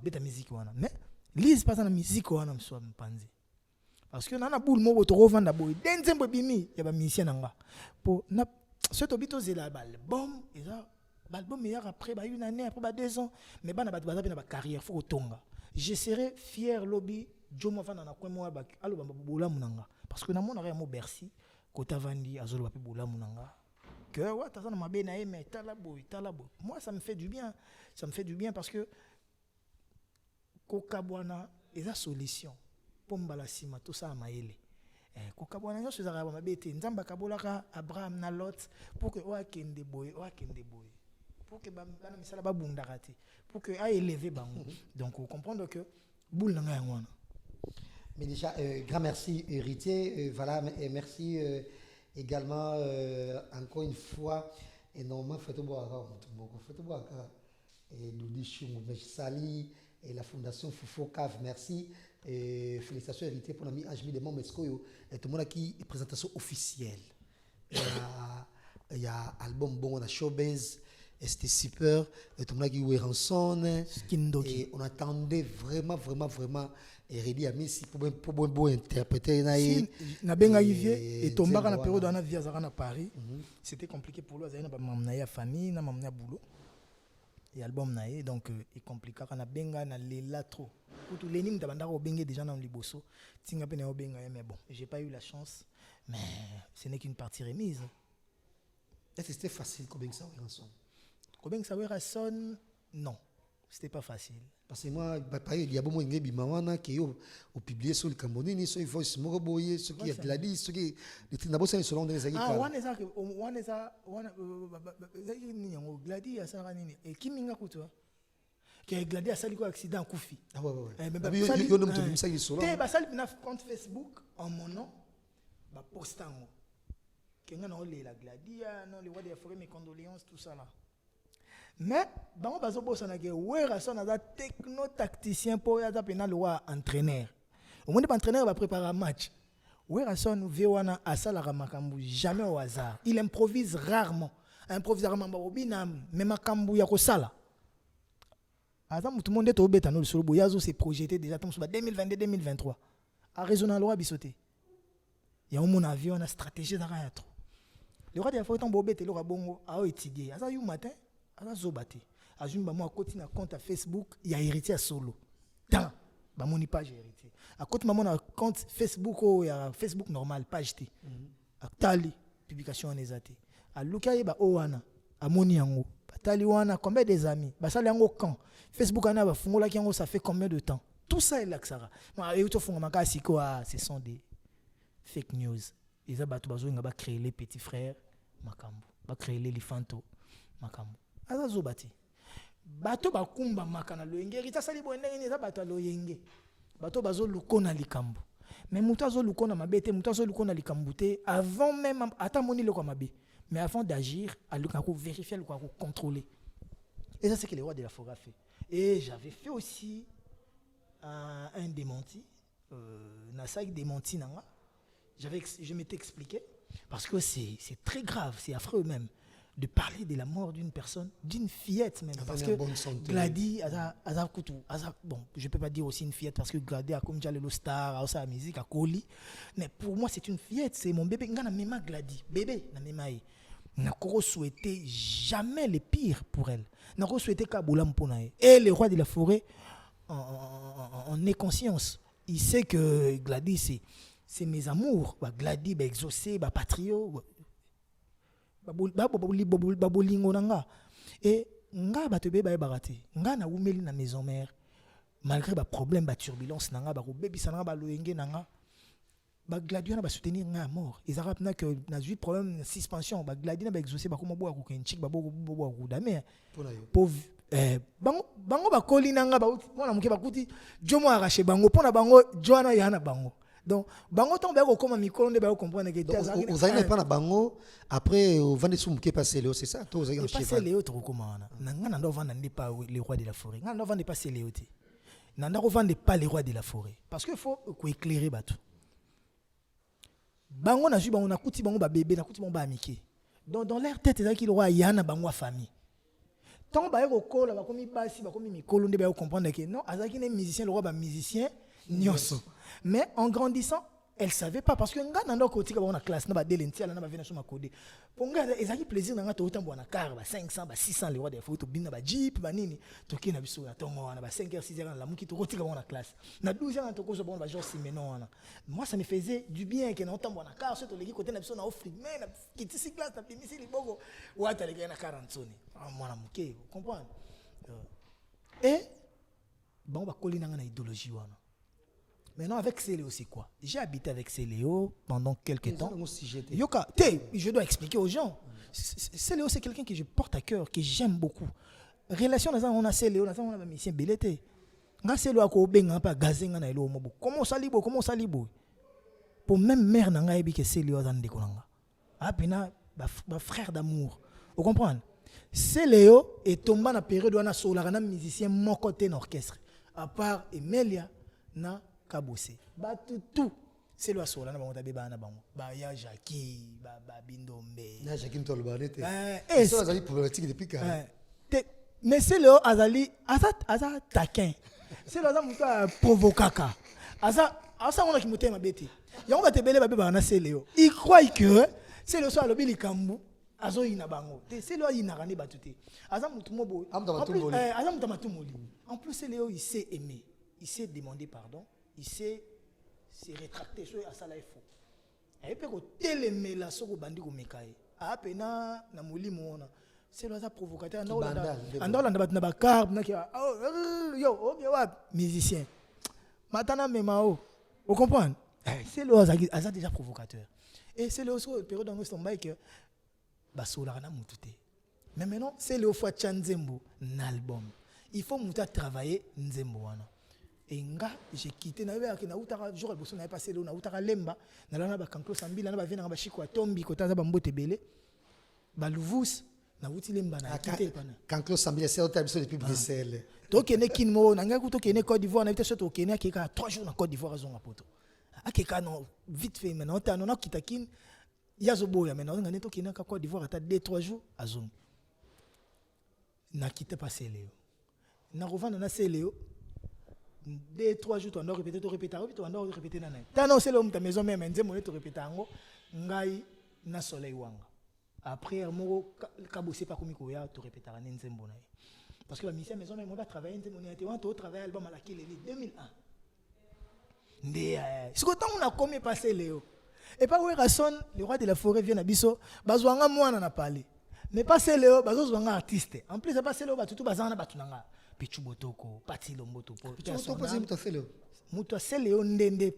beta musique wana mais Lise pas na musique wana mso mpanzi parce que nana boule mo to revanda boy denzembo bimi ya ba musicien nanga pour na ce tobito zela album et ça l'album meilleur après une année après 2 ans mais bana ba ba carrière faut tonga je serai fier lobby Jomo fana na kwemo ba alo ba bola munanga parce que na mona ya mo Bercy kota vandi azolo ba pe bola munanga que wa tazana mabe na mais tala boy moi ça me fait du bien parce que kokabwana eza solution pombala sima tout ça maele kokabwana nyo sezaka ba mabe te nzamba kabolaka Abraham na Lot pour que wa kende boy pour que bana misala ba bundaka te pour que a élever bango donc vous comprendre que boule nanga ya ngwana. Mais déjà, grand merci héritier, voilà, et merci également encore une fois, énormément et nous disons Sali et la fondation Fufo Cave, merci et félicitations héritier pour l'ami Ajmi de Momesco et tout le monde qui est présentation officielle. Il y a album bon on a Showbiz. Et c'était super, et tout le monde qui est rançon, et on attendait vraiment, et Rédi a mis si pour interpréter. Na benga Yvier, et tombera dans la période où on a vu à Paris, c'était compliqué pour lui, il y a une famille, il y a boulot, et album naïe, donc il compliqué quand on a benga na lela trop. Pour tous les nims d'abandar au benga déjà dans Liboso, tinga pene au benga, mais bon, j'ai pas eu la chance, mais ce n'est qu'une partie remise. Est-ce que c'était facile comme ça ou rançon? Comment ça va sonne? Non, c'était pas facile. Parce que moi, il y a beaucoup de gens qui ont publié sur le Cameroun, sur les voices Moroboye, ceux qui ont dit, ceux qui ont dit, selon des amis. Ah, on est ça, Gladi a ça, et qui m'a écouté? Qui a Gladi a ça, accident, Koufi. Ah ouais. Il y a un homme qui a dit ça. Il y a un compte Facebook en mon nom, bah postango. Qui a dit la Gladi, non, les rois de la forêt, mes condoléances, tout ça là. Mais bango bazo bosana ke Werason aza techno tacticien pour ya pena le roi entraîneur. Au moins entraîneur va préparer un match. Werason vewana asala makambu jamais au hasard. Il improvise rarement. Improvise rarement babina mais makambu ya ko sala. Attends, tout le monde est au bêta, nous, sur le boyazo, c'est projeté déjà, 2022-2023. À raison dans le roi bisoté. Il y a un avion, on a stratégie dans la trop. Le roi de la forêt, on bête, le roi bongo, a étudié. À ça, il matin, à ça, zobate. À une maman, à côté d'un compte à Facebook, il y a héritier à solo. Tant, bah, mon page héritier. À côté, maman, a un compte Facebook, il y a Facebook normal, page T. À Tali, publication en exaté. À Lukaye, bah, Owana, à Moniango. Tali Wana, combien des amis? Bah, ça, l'ango quand? Facebook, ça fait combien de temps? Tout ça est là que ça va. Ce sont des fake news. Ils ont créé les petits frères, Makambo. Ils ont créé les elefantos, Makambo. Azazo bati. Bato bakumba makana loyenge. Rita sali boende ni za bato loyenge. Bato bazo lukona likambo. Mais mutazo lukona mabete, mutazo lukona likambute avant même atamoni le kwa mabe. Mais avant d'agir, à l'ukaku vérifier, à l'ukaku contrôler. Et ça c'est que les rois de la forêt fait. Et j'avais fait aussi un démenti, démenti nanga. Je m'étais expliqué parce que c'est très grave, c'est affreux même de parler de la mort d'une personne, d'une fillette même. Parce que Gladys, bon, je ne peux pas dire aussi une fillette parce que Gladys a comme déjà le star, a sa musique, a Koli. Mais pour moi, c'est une fillette, c'est mon bébé. Je n'ai pas Gladys, bébé, je n'ai pas. Je n'ai souhaité jamais le pire pour elle. Je n'ai souhaité qu'Aboulam pour elle. Et le roi de la forêt, on est conscience. Il sait que Gladys, c'est mes amours. Gladys, exaucé, patrio. Babolingo nanga. Et nga batebe ba barate. Nga na umeli na maison mère. Malgré ba problème, ba turbulence nanga, ba bébé sananga ba loenge nanga. Ba Gladys na ba soutenir nga mort. Ils arabes na que na 8 problème suspension, ba Gladys na ba exaucé ba kuma boa ko kenchik ba bo dame. Pauvre bango bakoli nanga ba mona muke bakuti jomo arraché bango pona bango joana yana bango. Donc bango ton ba ko koma mikolo nde ba comprendre que vous avez pas na bango après vendre sous muke passer Léo, c'est ça toi vous avez passer Léo to komana nanga na ndo vendre n'est pas les rois de la forêt nanga ndo vendre passer Léo té nanda ko vendre pas les rois de la forêt parce que faut ko éclairer bato bango na ju bango na kuti bango ba bébé na kuti bango ba amike donc dans leur tête ezaki le roi yana bango famille. Tant que vous avez commis basi, vous avez comprendre que non, Azaki est musicien, le roi est musicien, nyoso. Mais en grandissant, elle ne savait pas parce que nga nando côté ka na classe na ba delenti ala na ba vena sur ma code. Pour nga ezaki plaisir na nga to utambo na car ba 500 ba 600 les rois des photos bina ba jeep ba nini to kina biso na tongo na ba 5h 6h la muki to côté ka na classe. Na 12h to ko so bon ba genre simeno wana. Moi ça me faisait du bien que na utambo na car surtout les côté na biso na offrir mais na kitisi classe na bimisi liboko wata les na 40 soni. Mwana muke, vous comprenez? Et bon ba kolina na idéologie wana. Maintenant, avec Céléo, c'est quoi? J'ai habité avec Céléo pendant quelques temps. Yoka, je dois expliquer aux gens. Céléo, c'est quelqu'un que je porte à cœur, que j'aime beaucoup. Relation, on a Céléo, on a un mission belleté. Nga Céléo, ako benga pa gazenga na elo mobo. Comment ça libo? Pour même mère nanga ebi que Céléo zande konanga. Ah pina ba frère d'amour. Vous comprenez? Céléo est tombé dans la période où on a solara na musicien mon côté d'orchestre. À part Emelia na Kabose. Ba tout c'est le sola na bango tabeba na bango. Ba ya Jackie, ba Bindombe. Na Jackie Ntolbanete. Ça azali problématique depuis quand. Mais c'est le azali asa taquin. C'est le aza provocaka. Asa on a qui mutema beti. Ya on va te bele ba beba na c'est Léo. Il croit que c'est le soir le bilikambu. Azo ina bango. C'est le ina rane batute. Asa mutumo boy. Asa mutamatumoli. En plus c'est Léo il sait aimer. Il sait demander pardon. Il sait se rétracter sur à ça là il faut. Et puis ko telemela soko bandi ko mekaye. A pena na molimo ona. C'est le provocateur andolanda bat na bakar na ki yo OK wa musicien. Matana memao. Vous comprenez? C'est le asa déjà provocateur. Et c'est le aussi période dans son bail que basola na mutute. Mais maintenant c'est le fois Chanzembo n'album. Il faut muta travailler nzembo wana. Et nga j'ai quitté na ba na utara jour bosso na passé là na utara lemba na la na ba kanklo sambila na ba vena ba chiko tombi ko taza ba mbote belé ba luvus na uti lemba na quitté pana kanklo sambila c'est au tabiso depuis Bruxelles to kene kinmo na nga ko to kene Côte d'Ivoire na peut-être to kene akeka 3 jours na Côte d'Ivoire azonga poto akeka non vite fait maintenant on a kitakin yazo boya maintenant nga neto kene ka Côte d'Ivoire ata 2-3 jours azonga na quitté passer Léo. na revendre na Céléo 2-3 jours tu en répéter tu en répéter nana tano Céléo ta maison même nzembo ne to répéter ngo ngai na soleil wanga après moko kabosé pas comme ko ya to répéter na nzembo na parce que la mission maison même on va travailler nzembo ne on to travailler album à la Kili 2001 ndé ce que tant on a commis passer Léo et pas où Rason le roi de la forêt vient à biso bazwanga mwana na parler mais pas Céléo bazozwanga artiste en plus pas Céléo batutu bazana batunanga Pichu Botoko Pati Lomboto Pichu Botoko c'est muta Céléo muta Céléo ndende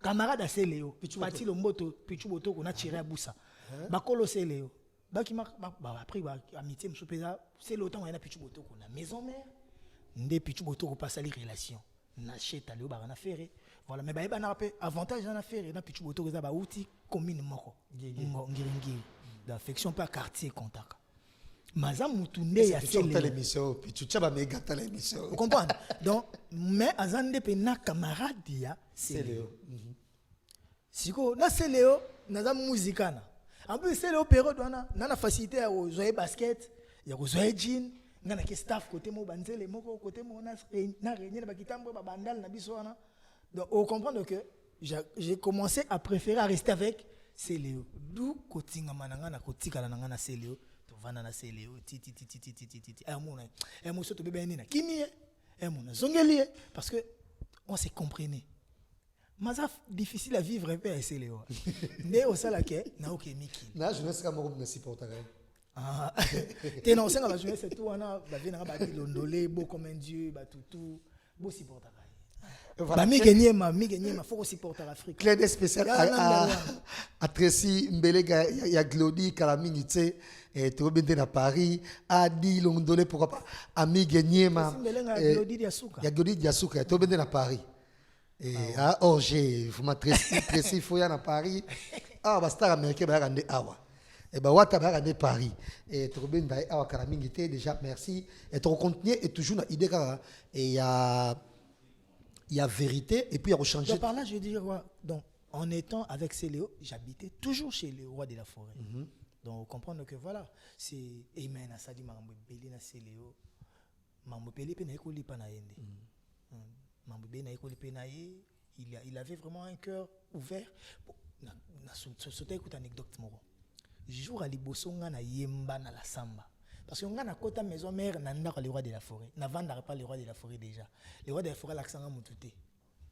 camarade à Céléo Pati Lomboto Pichu Botoko na tiré à Boussa bakolo Céléo baki après amitié monsieur pesa Céléo tant on a Pichu Botoko na maison mère ndé Pichu Botoko passe à les relations na cheta Léo barana ferré voilà mais ba na pe avantage na ferré na Pichu Botoko za ba outil commune moko ngiringi d'affection pas quartier contact Maza Moutounde ya l'émission puis tu as méga l'émission. Vous comprenez? Donc mais azande pe na camarade ya Céléo. Siko na Céléo na muzikana. En plus Céléo période wana na facilité à jouer basket, ya jouer jean, ngana ke staff côté mo banzele moko côté mo na réunion ba kitambo ba bandal na biso wana. Donc on comprend que j'ai commencé à préférer à rester avec Céléo. D'où kotinga mananga na kotika na ngana Céléo. Vana na Céléo ti amona emoso to bebe nina kimi emona zongeli parce que on se comprenait mazaf difficile à vivre un peu à Céléo né au salake na ok miki na jeunesse ka moko me supporter ah te na osenga ba jeunesse tout wana ba vina ba dilondolé beau comme un dieu ba tutu beau supporter voilà migeniema faut supporter l'Afrique clin d'œil spécial à Tracy Mbelega ya Glody Kalamingi tu sais tu vas à Paris à Dilondolé pourquoi pas à migeniema ya Glody Diasuka tu vas à Paris et à Orgé faut ma Tracy faut y aller à Paris ah ba star américain ba rande awa et bah wata ba rande Paris et tu vas à Kalamingi déjà merci et tu continuer et toujours na idée et il y a vérité et puis il y a rechangé. Donc par là, je veux dire, donc, en étant avec Céléo, j'habitais toujours chez le roi de la forêt. Donc comprendre que voilà, c'est Amen, ça dit Mambo Beli na Céléo, Mambo Beli pe na ekoli pa na yende. Mambo Beli na ekoli pe na ye, il avait vraiment un cœur ouvert. Na sauté écoute anecdote moro. Jour à liboso nga na yemba na la samba. Parce que on a côté maison mère nanda le roi de la forêt. Na vendre pas le roi de la forêt déjà. Le roi de la forêt l'accent mutute.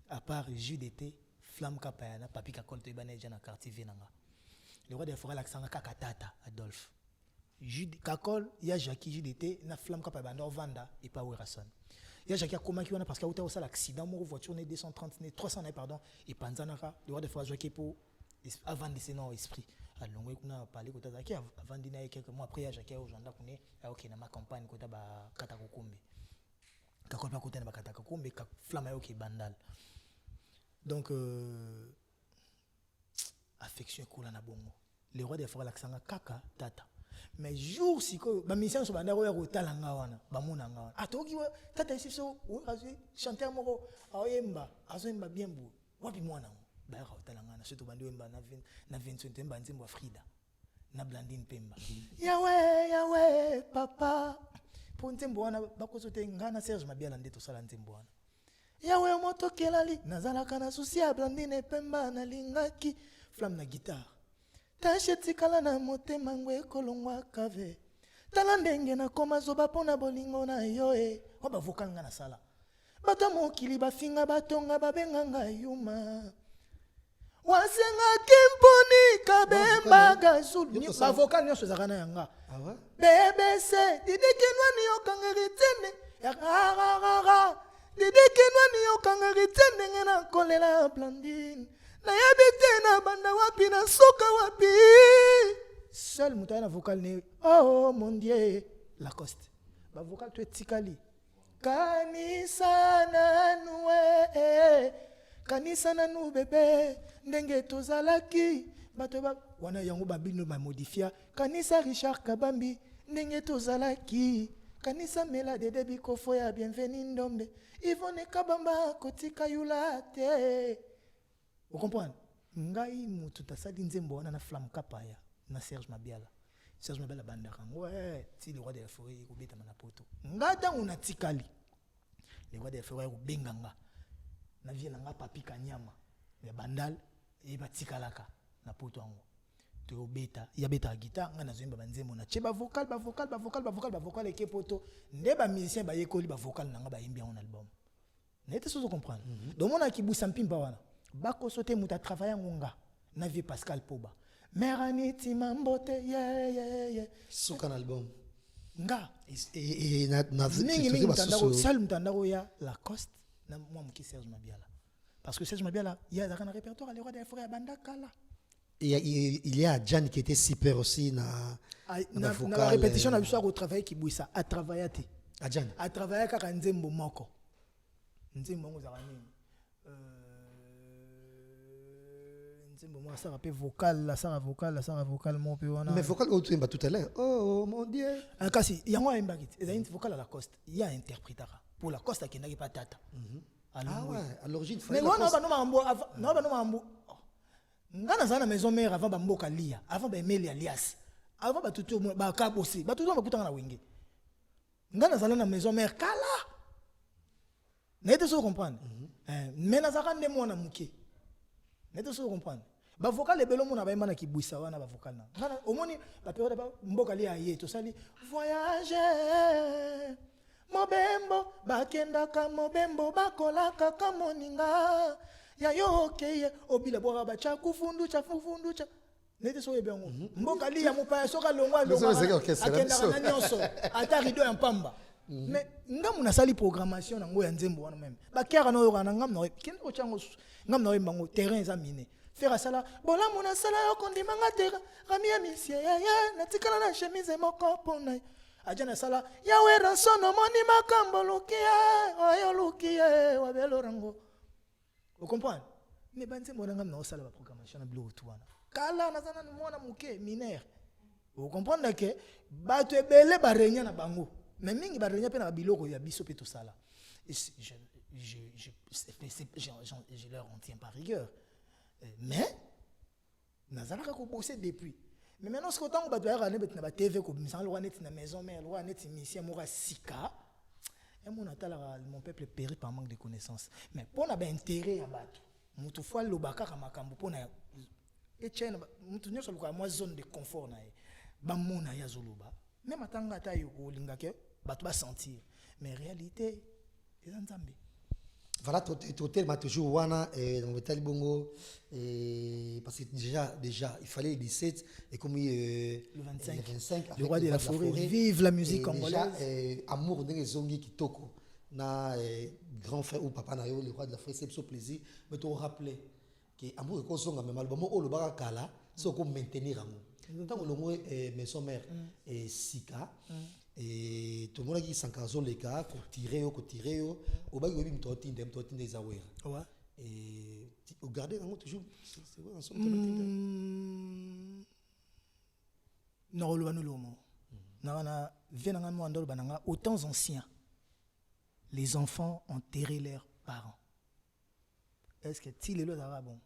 À part jus d'été, flamme kapayana, papi kakol to ibana na quartier venanga. Le roi de la forêt l'accent kakatata Adolphe. Jus kakol ya Jackie jus d'été na flamme kapayana vanda et pas Werason. Ya Jackie a comment qui wana parce qu'il y a eu l'accident mo voiture né 230 300 pardon et panzanaka le roi de la forêt Jackie pour avant de non esprit. Alors on a parlé de ça avant dîner quelques mois après Jacques au gendarme connaît OK na ma campagne kota ba katakokumbe kakol pa kota na ba katakokumbe ka flamme OK bandal donc affection coula na bongo le roi des forêts l'accent kaka tata mais jour si ko ba mission so banda ya kotala nga wana ba mona nga atoki tata ici so o azui chanteur moko aoyemba azoyemba bien bu wapi mwana ba raotalanga surtout bandi wemba na Vincent Temba nzembo Frida na Blandine Pemba yawe papa po nzembo wana bakozo te ngana Serge Mabiala ndeto sala nzembo wana yawe moto kelali nazalaka na susi ya Blandine Pemba na lingaki flamme na guitare tacheti kala na motema ngwe kolongwa kave tala ndenge na koma zoba pona bolingo na yo oba vocal nga na sala bato mokili bafinga batonga babenganga yuma wasenga kimponi kabemba gazulu ba vocal nyonso zakana yanga BBC didikenwani yokangeritene ya rarara didikenwani yokangeritene ngena kolela Blandine na yabite na banda wapi na soka wapi seul mutana vocal ne oh mon dieu Lacoste ba vocal to etikali kanisa nanu bébé ndenge tozalaki bato ba wana yango babino ba modifia kanisa Richard Kabambi ndenge tozalaki kanisa mela de debiko foya bienvenue ndombe Yvonne Kabamba kotika yula te. Vous comprenez? Ngai mutu tasali nzembo wana na flamme kapaya na Serge Mabiala. Serge Mabiala bandaka ouais, si le roi de la forêt ko beta na poto. Ngata una tikali. les rois des forêts au benganga na vie nanga papi kanyama ya bandal et batikalaka na poto ango to beta ya beta guitare nga na zimba banzemo na cheba vocal et poto nde ba musicien ba yekoli ba vocal nanga ba yimbi en album n'était pas comprendre donc on a qui boussa mpimba wana bako sauter muta travailler ngonga na vie Pascal Poba Meraniti mambote yeah Soukan album nga et na mingi mtandao seul mtandao ya Lacoste na moi mki Serge Mabiala parce que Serge Mabiala il y a dans le répertoire les rois des forêts banda kala et il y a Jan qui était super aussi na la répétition na biso au travail qui bouissa à travailler Jan à travailler kaka nzembo moko nzembo ngo za nini nzembo mo ça rappelle vocal mon peu wana mais vocal au tout à l'heure oh mon dieu kasi yango imba kit ezali vocal à la coste il y a interprétara pour la coste qui n'a pas tata ah ouais à l'origine mais non ba mambo ngana za na maison mère avant ba mboka lia avant ba emeli alias avant ba tutu ba kabosi ba tutu ba kutanga na wenge ngana za na maison mère kala n'était pas comprendre mais na za ka ndemo na muke n'était pas comprendre ba vocal ebelo mona ba imana ki bwisa wana ba vocal na ngana omoni ba période ba mboka lia ye to sali voyager mobembo bakendaka mobembo bakolaka kamoninga ya yokeye obila bora bacha kufundu cha nete so ebengo mboka li ya mopaya soka longwa akenda na nyonso ata rido ya mpamba mais ngamu na sali programmation nango ya nzembo wana même bakera no yokana ngamu na kende ko chango ngamu na bango terrain za mine faire sala bola mona sala yo kondima ngate ramia misie ya na tikala na chemise moko pona ajana sala ya wera sono moni makambo lukia oyo lukia wa belorango. Vous comprenez? Mais banze mona ngam na osala ba programmation na bilo tuwana. Kala na zana mona muke mineur. Vous comprenez que bato ebele ba renya na bango. Mais mingi ba renya pe na biloko ya biso pe to sala. Je leur en tiens par rigueur. Mais nazalaka ko bosser depuis. Mais maintenant ce qu'autant bato ya rane bet na ba TV ko misala lo net na maison mère lo net mission mora sika. Et mon peuple périt par manque de connaissances. Mais pour na intérêt à battre, mutu fois le bakaka makambo pour na et tiens mutu nyo soluka moi zone de confort na e. Ba mona ya zoluba. Même atanga ta yo linga ke batu ba sentir. Mais réalité les nzambe. Voilà totel m'a toujours wana dans le talibongo parce que déjà il fallait le 17 et comme le 25 le roi de la forêt vive la musique congolaise amour ndenge zongi kitoko na grand frère ou papa na yo le roi de la forêt c'est so plaisir mais to rappeler que amour ko zonga même album o lo baka kala so ko maintenir amour tant le mot maison mère et sika et tout le monde qui s'encazole les gars ko tirer au bas yobi mtotinde zawera ouais et au garder toujours c'est vrai ensemble non le lomo na venanga mo andolo bananga aux temps anciens les enfants enterraient leurs parents est-ce que ti lelo za bon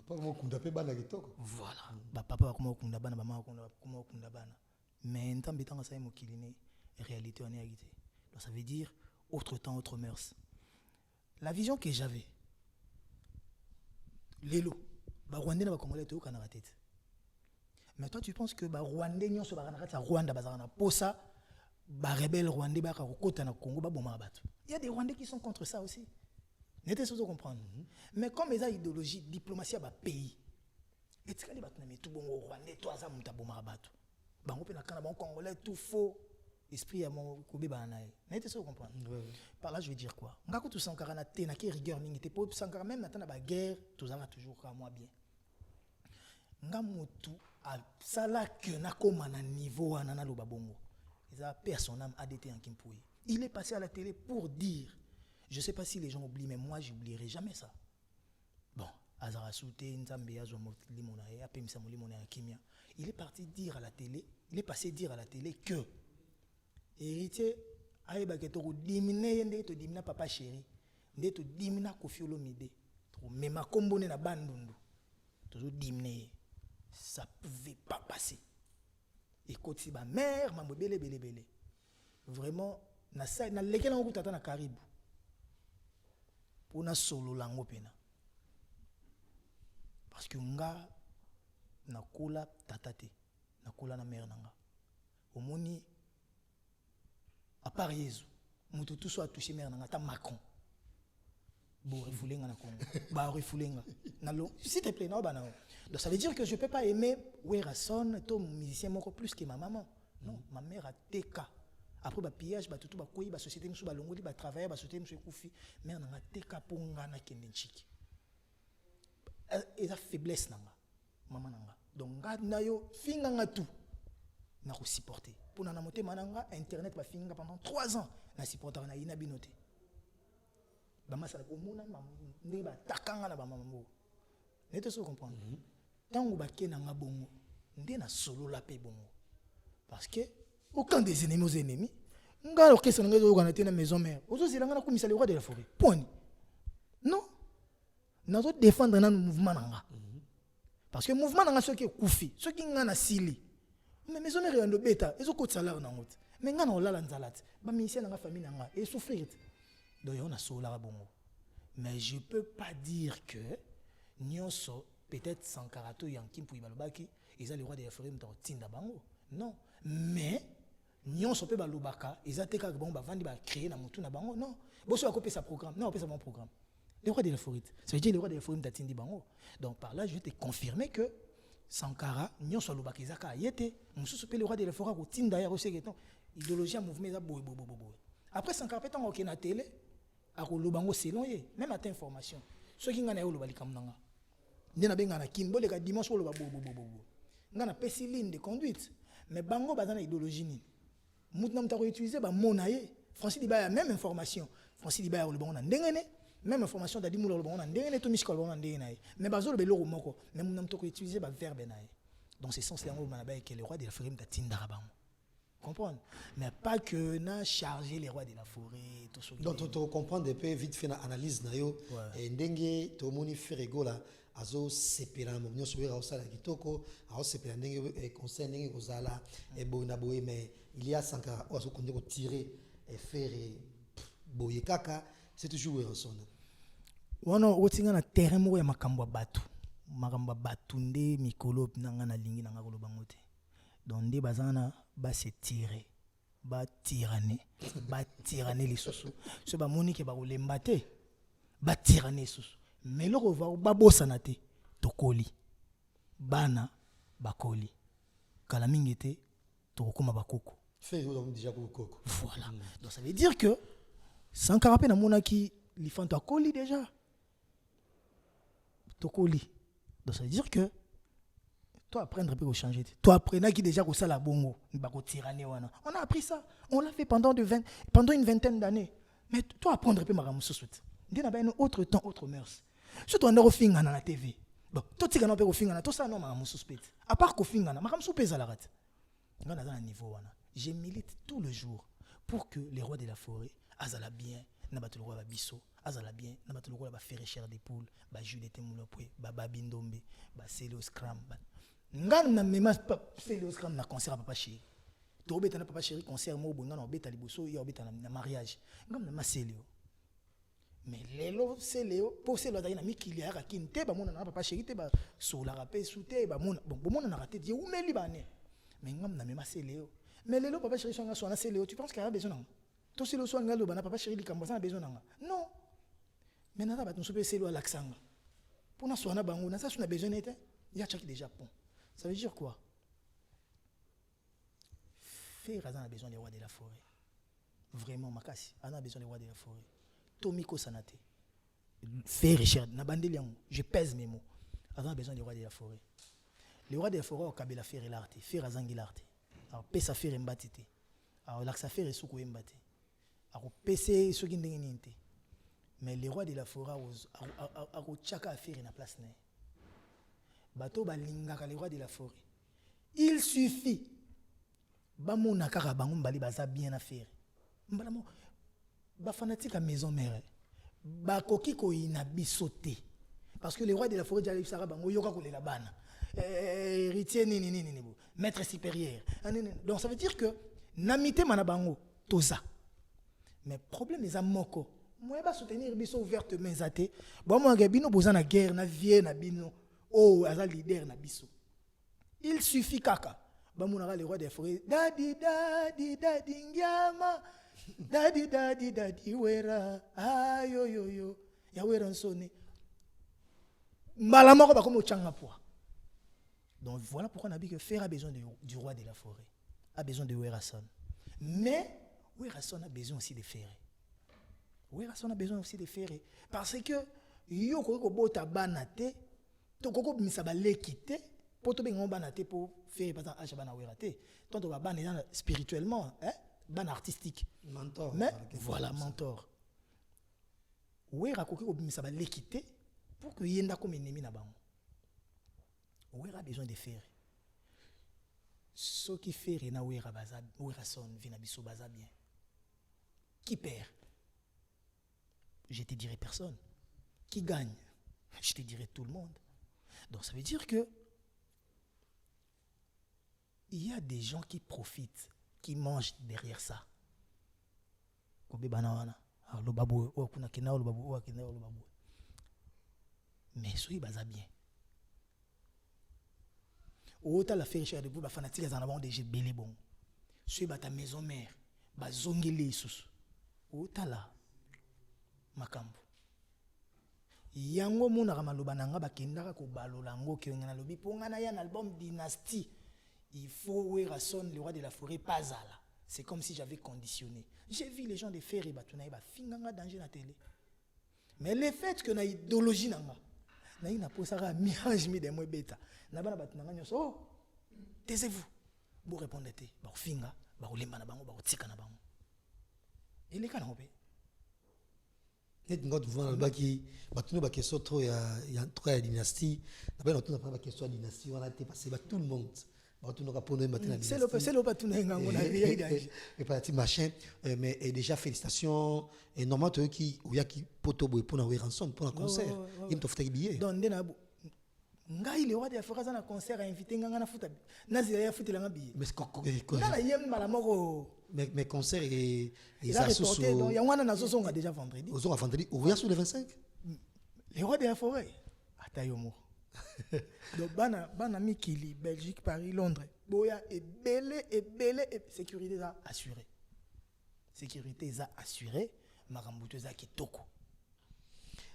papa mo kunda pe bana kitoko voilà ba papa ko mo kunda bana ba mama ko mo kunda bana mais en temps bétant ça mo kiline réalité on est agité donc ça veut dire autre temps autre mœurs la vision que j'avais lelo ba rwandais na ba congolais to kana tête mais toi tu penses que ba rwandais nyonso ba kana ta Rwanda bazana posa ba rebelle rwandais ba ka kota na Congo ba boma bato il y a des rwandais qui sont contre ça aussi n'était pas comprendre mais comme les idéologie diplomatie ba pays et tikali bato na metu bongo rwandais to aza muta boma bato bango pe na kana ba congolais tout faux esprit à mon kobe banae n'était pas comprendre par là je veux dire quoi ngako tout sankara na te na ki rigueur mingi te po sankara même na ba guerre tous anga toujours ka moi bien ngamutu a sala que na koma na niveau wana na loba bongo isa personne a dété en Kimpoué il est passé à la télé pour dire je sais pas si les gens oublient mais moi j'oublierai jamais ça bon azara souté nzambe ya zo limona ya pemisa molimo na kimia il est parti dire à la télé il est passé dire à la télé que héritier ayeba ke to diminer ndé to dimina papa chéri ndé to dimina Koffi Olomide to mema kombone na bandundu to diminer ça pouvait pas passer et quand si ba mère mambo belé vraiment na lekela ngutata na Karibu pour na solo lango pena. Parce que nga nakula tatate, nakula na mère nanga. Omoni à part Yesu, mutu tout soit touché mère nanga ta Macron. Bo refulenga na Congo. Ba refulenga. Na lo, s'il te plaît, non ba na. Donc ça veut dire que je peux pas aimer Werason, to musicien moko plus que ma maman. Non, ma mère a TK. Après ba pillage, ba tutu ba koyi, ba société musu ba longoli, ba travailler, ba société musu kufi, mère nanga TK pour ngana kendenchiki. Et la faiblesse nanga. Maman nanga. Donc nga na yo finga nga tout. Na ko supporter. Pour na moté mananga internet ba finga pendant 3 ans na supporter na ina binoté. Ba masala ko mona ndé ba takanga na ba mambo. Nete so comprendre. Tango ba kenanga bongo ndé na solo la pe bongo. Parce que aucun des ennemis aux ennemis. Nga orchestre nga zo kana tena maison mère. Ozo zilanga na komisa le roi de la forêt. Point. Non. Na zo défendre na mouvement nanga. Parce que mouvement nanga ceux qui koufi, ceux qui nga na sili. Mais maison mère yando beta, ezo ko salaire na ngote. Mais nga na olala nzalate. Ba musicien na famille nanga et souffrir. Donc on a sola bongo. Mais je peux pas dire que nyonso peut-être Sankarato yankim pour ibalobaki, ils ont le roi de la forêt m'ta tinda bango. Non, mais nyonso pe balobaka, ils ont teka bon ba vandi ba créer na mutu na bango. Non, bosso a copier sa programme. Non, on peut sa bon programme. Le roi de la forêt. Ça veut dire le roi de la forêt m'ta tindi bango. Donc par là je vais te confirmer que Sankara nyonso lobaka izaka yete, mususu pe le roi de la forêt ko tinda ya rosegeton. Idéologie à mouvement za boy. Après Sankara pe tango ke na télé a ko lobango selon ye, même à information. Ceux qui ngana yo lobali kamnanga. Ndena benga na kimbo le ka dimanche loba bo. Ngana pesi ligne de conduite. Mais bango bazana idéologie ni. Moutna mta ko utiliser ba monaye. Francis Diba a même information. Francis Diba a le bango na ndengene, même information d'adi moulo le bango na ndengene to miskol bango na ndengene. Mais bazo le belo moko, même moutna mta ko utiliser ba verbe naye. Dans ce sens là on m'a que le roi de la forêt mta tindara bango. Comprendre, mais pas que na charger les rois de la forêt tout ce qui. Donc tu comprends un peu vite fait l'analyse na yo et ndenge to moni ferego là azo sepela mo nyo sobe ra osala kitoko azo sepela ndenge conseil ndenge kozala et bona boye mais il y a Sankara azo konde ko tirer et faire boye kaka c'est toujours Werason. Wana otinga na terrain mo ya makambo batu nde mikolo nanga na lingi nanga ko lobangote. Donc nde bazana ba se tirer ba tyranner les sous ce ba moni ke ba kolemba te ba tyranner sous mais le revoir ba bosana te tokoli bana bakoli kala mingi te tokoma bakoko fait déjà kokoko. Voilà. Donc ça veut dire que Sankara pe na monaki lifanto akoli déjà tokoli. Donc ça veut dire que toi apprendre peut changer. Toi apprenant qui déjà ça la bongo, tyranner wana. On a appris ça. On l'a fait pendant une vingtaine d'années. Mais toi apprendre peut maramu sosuite. Ndé na ba un autre temps, autre mœurs. Surtout on a refinga na TV. Bon, toi tu gana pe refinga na tout ça non maramu suspect. À part ko finga na maramu supeza la rat. On a dans un niveau wana. Je milite tout le jour pour que les rois de la forêt azala bien na bato le roi ba biso, azala bien na bato le roi ba faire cher des poules, ba Jules Temulopwe, ba Babindombe, ba Celo Scram. Ngana na mema Celo Scram na concert papa chéri. To obeta na papa chéri concert mo bonga na obeta liboso ya obeta na mariage. Ngam na Celo. Mais lelo Celo pour Celo na mikili ya rakinte ba mona na papa chéri te ba sola rapé souté ba mona bon mona na raté di umeli bane. Mais ngam na mema Celo. Mais lelo papa chéri so na Celo, tu penses qu'il y a besoin? Tout Celo so ngalo ba na papa chéri likambo ça besoin nga. Non. Mais na ba tu Celo à l'accent. Pour na so na bango na ça so na besoin était. Il y a chaki déjà Japon. Ça veut dire quoi? Faire a besoin des rois de la forêt. Vraiment, Makasi, on a besoin des rois de la forêt. Tomiko Sanate. Faire cher. Je pèse mes mots. On a besoin des rois de la forêt. Les rois de la forêt, au Kabila faire et l'arte. Faire à Zangilarte. Alors, pèse à faire et mbatite. Alors, l'axe à faire et soukou et mbate. Alors, pèse et soukou et mbate. Mais les rois de la forêt, au tchaka à faire et na place. Bato balingaka les rois de la forêt. Il suffit bamona kaka bango mbali baza bien à faire. Mbalamo ba fanatique à maison mère. Ba koki ko ina bisoté. Parce que les rois de la forêt déjà sara bango yoka ko lela bana. Héritier nini maître supérieur. Donc ça veut dire que namité mana bango toza. Mais problème les amoko moi ba soutenir biso ouvertement zate bon moi bino boza na guerre na vie na bino oh aza leader na biso il suffit kaka ba monaka le roi des forêts dadi dadi dadi ngiama dadi dadi dadi wera ayo yo yo ya wera nsone mbala moko ba comme changa poa. Donc voilà pourquoi on a dit que Fer a besoin du roi de la forêt, a besoin de Werason. Mais Werason a besoin aussi de Ferré. Werason a besoin aussi de Ferré. Parce que yo koko bota banate, to koko misaba lekite, poto bengo banate pour Ferré pas acha bana werate. Tant to ba ban spirituellement, hein, ban artistique. Mentor. Mais voilà mentor. Wera koko misaba lekite pour que yenda comme ennemi na bango. Ouera a besoin de faire. Ce qui fait na ouera baza, ouera son vina biso baza bien. Qui perd? Je te dirai personne. Qui gagne? Je te dirai tout le monde. Donc ça veut dire que il y a des gens qui profitent, qui mangent derrière ça. Mais soyez baza bien. Autant la faire chez vous, les fanatiques en avant déjà belé bon. Soyez ta maison mère, bazongeli sous. Autant là, makambo. Yango mona kamaloba nanga bakendaka ko balolango ke ngana lobi ponga na ya album Dynasty. Il faut Werason le roi de la forêt pas là. C'est comme si j'avais conditionné. J'ai vu les gens de faire et batuna ba finganga danger na télé. Mais le fait que na idéologie nanga na ina posara mirage mi de moi bêta na bana batuna nyoso oh taisez-vous vous répondez te ba finga ba olemba na bango ba otika na bango ele kana obe net ngod vona ba ki batuna ba question trop ya trop ya dynastie na bana tuna ba question ya dynastie wana te parce que tout le monde batuna ka pondre matin c'est le batuna ngango na vie d'âge et parti machin mais déjà félicitations et normalement toi qui ou ya ki poto boy pour na Werason pour un concert il me t'offre billet donc ndena ngai le roi de la forêt na concert a invité nganga na futa na zila ya futa la billet mais na yem mala moko mais concert et ça sous donc ya wana na zozonga déjà vendredi aux vendredi ouvert sur le 25 le roi de la forêt atayomo donc bana mikili Belgique Paris Londres boya et belé sécurité ça assuré makambuto za kitoko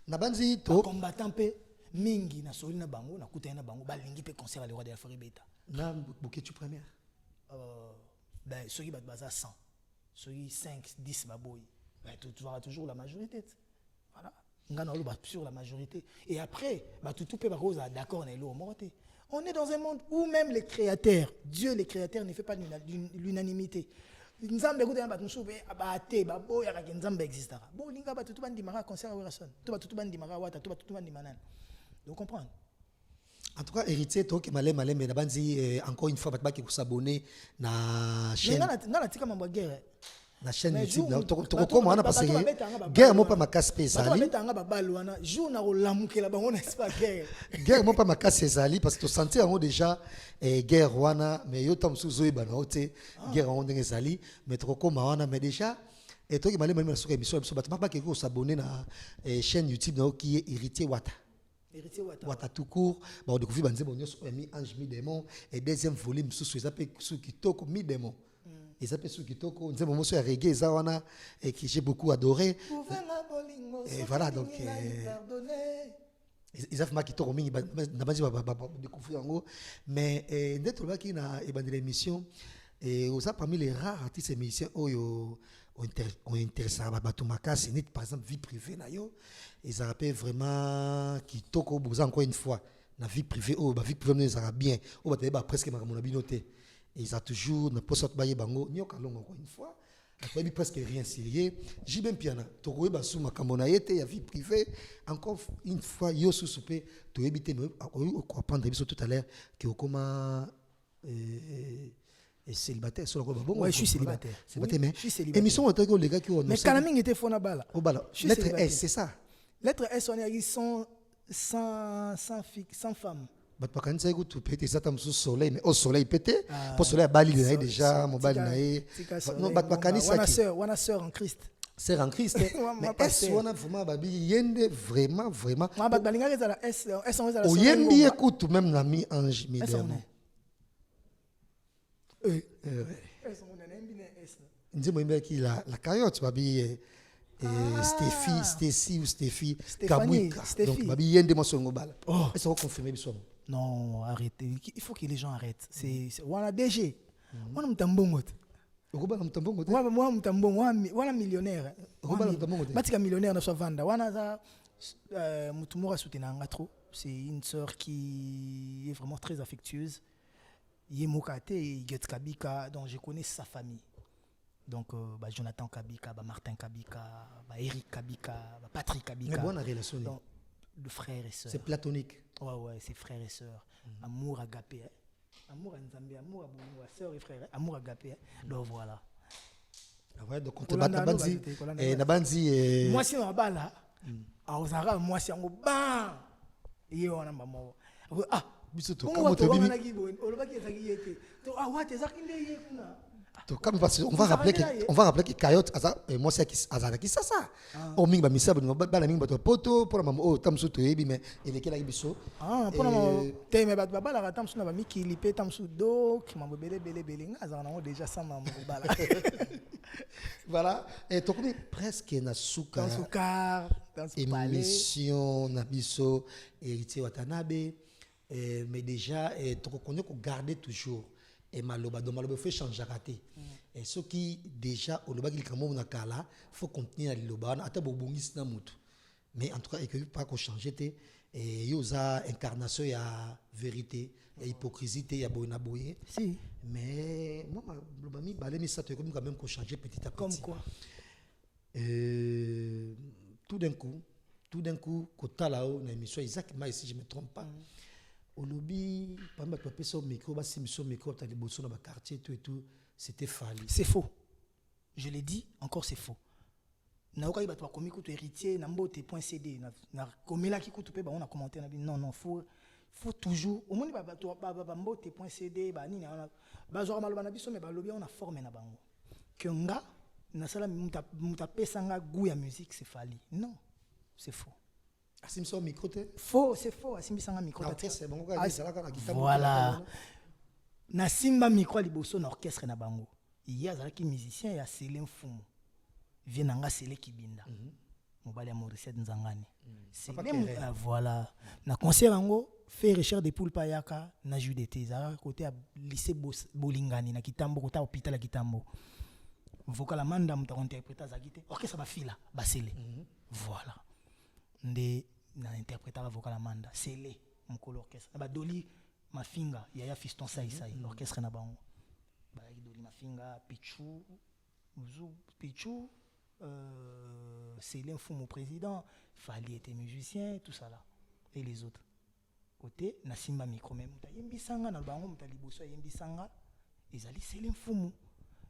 na banzi to combattant pe mingi na soli na bango na kuta na bango balingi pe concert à le roi de la forêt beta na buketu première ben ceux qui bat baza 100 ceux qui 5 10 baboy ben tu auras toujours la majorité voilà ngana lo bat sur la majorité et après bah tout peut ba cause d'accord na lo morté on est dans un monde où même les créateurs Dieu les créateurs ne fait pas l'unanimité nzambe kuta ba nsube abate baboya ka nzambe existera bon linga ba tout bandi mara concert à Werason tout bandi mara wata tout bandi manana donc comprendre. En tout cas, héritier, toi qui malé, mais d'abandi encore une fois, tu vas s'abonner na chaîne. Na chaîne YouTube. Tu comment on a passé? Guerre moi pas ma casse pesali. Guerre moi pas ma casse pesali parce que tu sentais en haut déjà guerre wana, mais yo tam sous zoé banote guerre en haut des sali, mais tu comment wana, mais déjà. Et toi qui malé malé sur émission, tu vas pas que s'abonner na chaîne YouTube qui est héritier Wata. Wata tout court, on découvre banze bon nyos mi ange mi démon et deuxième volume sous ça peut sous kitoko mi démon. Et ça peut sous kitoko, nze bon monsieur reggae ça wana et que j'ai beaucoup adoré. Et voilà donc ils ont fait kitoko mingi na banze ba découvrir en gros mais d'être là qui na et bande l'émission et aux parmi les rares artistes et musiciens oyo on intéresse à bato makasi net par exemple vie privée na yo ils rappellent vraiment qui toko boza encore une fois la vie privée oh ba vie privée nous ça bien oh ba teba presque makamona binoté ils a toujours na poste ba yebango nyoka longo encore une fois après presque rien sérieux j'ai bien piana toko ba sou makamona yete ya vie privée encore une fois yo sous soupé to ebité mais ko apprendre biso tout à l'heure que comment et célibataire sur le bon ouais je suis célibataire mais émission que les gars qui ont mais Kalaming était fona bala au bala lettre S c'est ça lettre S on est sans femme bah pas quand c'est que tu péter ça tam sous soleil mais au soleil pété pour soleil bali déjà mon bali naé non bah pas quand ça wana sœur en Christ c'est en Christ. Mais est-ce qu'on a vraiment babi yende vraiment Moi bat balinga ezala S on ezala. au yembi écoute même l'ami Ange Mediamo. S on a nembi ne S. Ndimo imbe ki la carotte babi Stéphie ou Stéphie Kabwika. Donc babi yende mo songo bala. Est-ce qu'on confirme biso? Non, arrêtez. Il faut que les gens arrêtent. C'est voilà DG. Wana mtambongo. Okobala mtambongo. Moi mtambongo, wana millionnaire. Okobala mtambongo. Batika millionnaire na so vanda. Wana za mutumora soutenanga trop. C'est une sœur qui est vraiment très affectueuse. Yemokate et Get Kabika, donc je connais sa famille. Donc Jonathan Kabika, Martin Kabika, Eric Kabika, Patrick Kabika. Mais bonne relation. Donc, de frères et sœurs. C'est platonique. Ouais, c'est frères et sœurs. Amour agapé. Amour à Nzambé, amour à Boumou, sœurs et frères. Amour agapé. Donc voilà. Ah ouais, donc on te bat Nabanzi. Et Nabanzi. Moi, si on va là, on s'arrête, moi, si on va. Et on a maman. Ah, bisoto. Comment tu vas on va rappeler que Coyote moi c'est azala qui ça o mingi ba misabo ba la mingi ba poto pour maman o tamsu to yebi mais il est quel biso pour maman te me ba la tamsu na ba mi kilipe tamsu do ki mambo bele nga azana ngo déjà ça maman bala voilà et to comme presque na suka dans émission na biso héritier Watanabe mais déjà to connaît ko garder toujours et maloba fait changer raté et ce qui déjà au loba qui kamo na kala faut continuer à loba ata bobongis na mutu mais en tout cas et que pas qu'on changer té et yoza incarnation ya vérité ya hypocrisie ya boyna boye si mais moi loba mi balé mi ça te comme quand même qu'on changer petit à petit comme quoi tout d'un coup kota là-haut na émission Isaac ma si je me trompe pas au lobby, pas mal de son micro, si son micro, t'as les bossons dans le quartier, tout et tout, c'était fallu. C'est faux. Je l'ai dit, encore c'est faux. Na oka iba to komi ko héritier na mbote.cd na komela ki ko to pe ba on a commenté na non faut toujours au moins ba mbote.cd ba nini on ba zo maloba na biso mais ba lobby on a formé na bango. Que nga na sala muta pesa nga goût ya musique c'est fallu. Non, c'est faux. Asimso micro te faux c'est faux asimbisanga micro c'est bon ka ezalaka na kitabo voilà na simba micro liboso na orchestre na bango il y a zalaki musicien ya Céline Fumu vient nanga Céline Kibinda mobali ya Maurice Nzangani voilà na concert yango fait recherche des poules payaka na JDT za côté à lycée Bolingani na Kitambo côté hôpital ya Kitambo vocal amanda mta interpréter za guité orchestre ba fila ba Céline voilà ndé na interpréter vocal amanda Céline mukolo orchestre ba Doli Mafinga yaya fiston sai orchestre na bango ba Doli Mafinga Pichou Céline Fumu président Fali était musicien tout ça là et les autres côté na simba micro même ta yembisanga na bango mta liboso yembisanga ezali Céline Fumu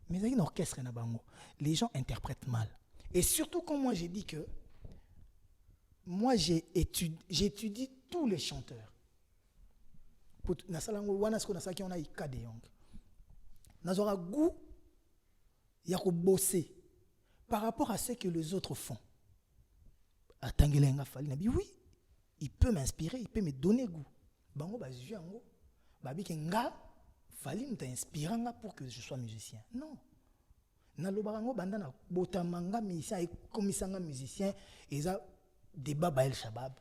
mais il y a une orchestre na bango les gens interprètent mal et surtout quand moi j'ai dit que moi j'étudie tous les chanteurs na salango wana sko na saki on a ikade yong nazora goût ya ko bosser par rapport à ce que les autres font. Atangelenga Fali nabi oui, il peut m'inspirer, il peut me donner goût. Bango ba juango, babi kenga Fali m'ta inspiranga pour que je sois musicien. Non. Na lobarango banda na botamanga musicien et komisanga musicien eza débat Bael Shabab,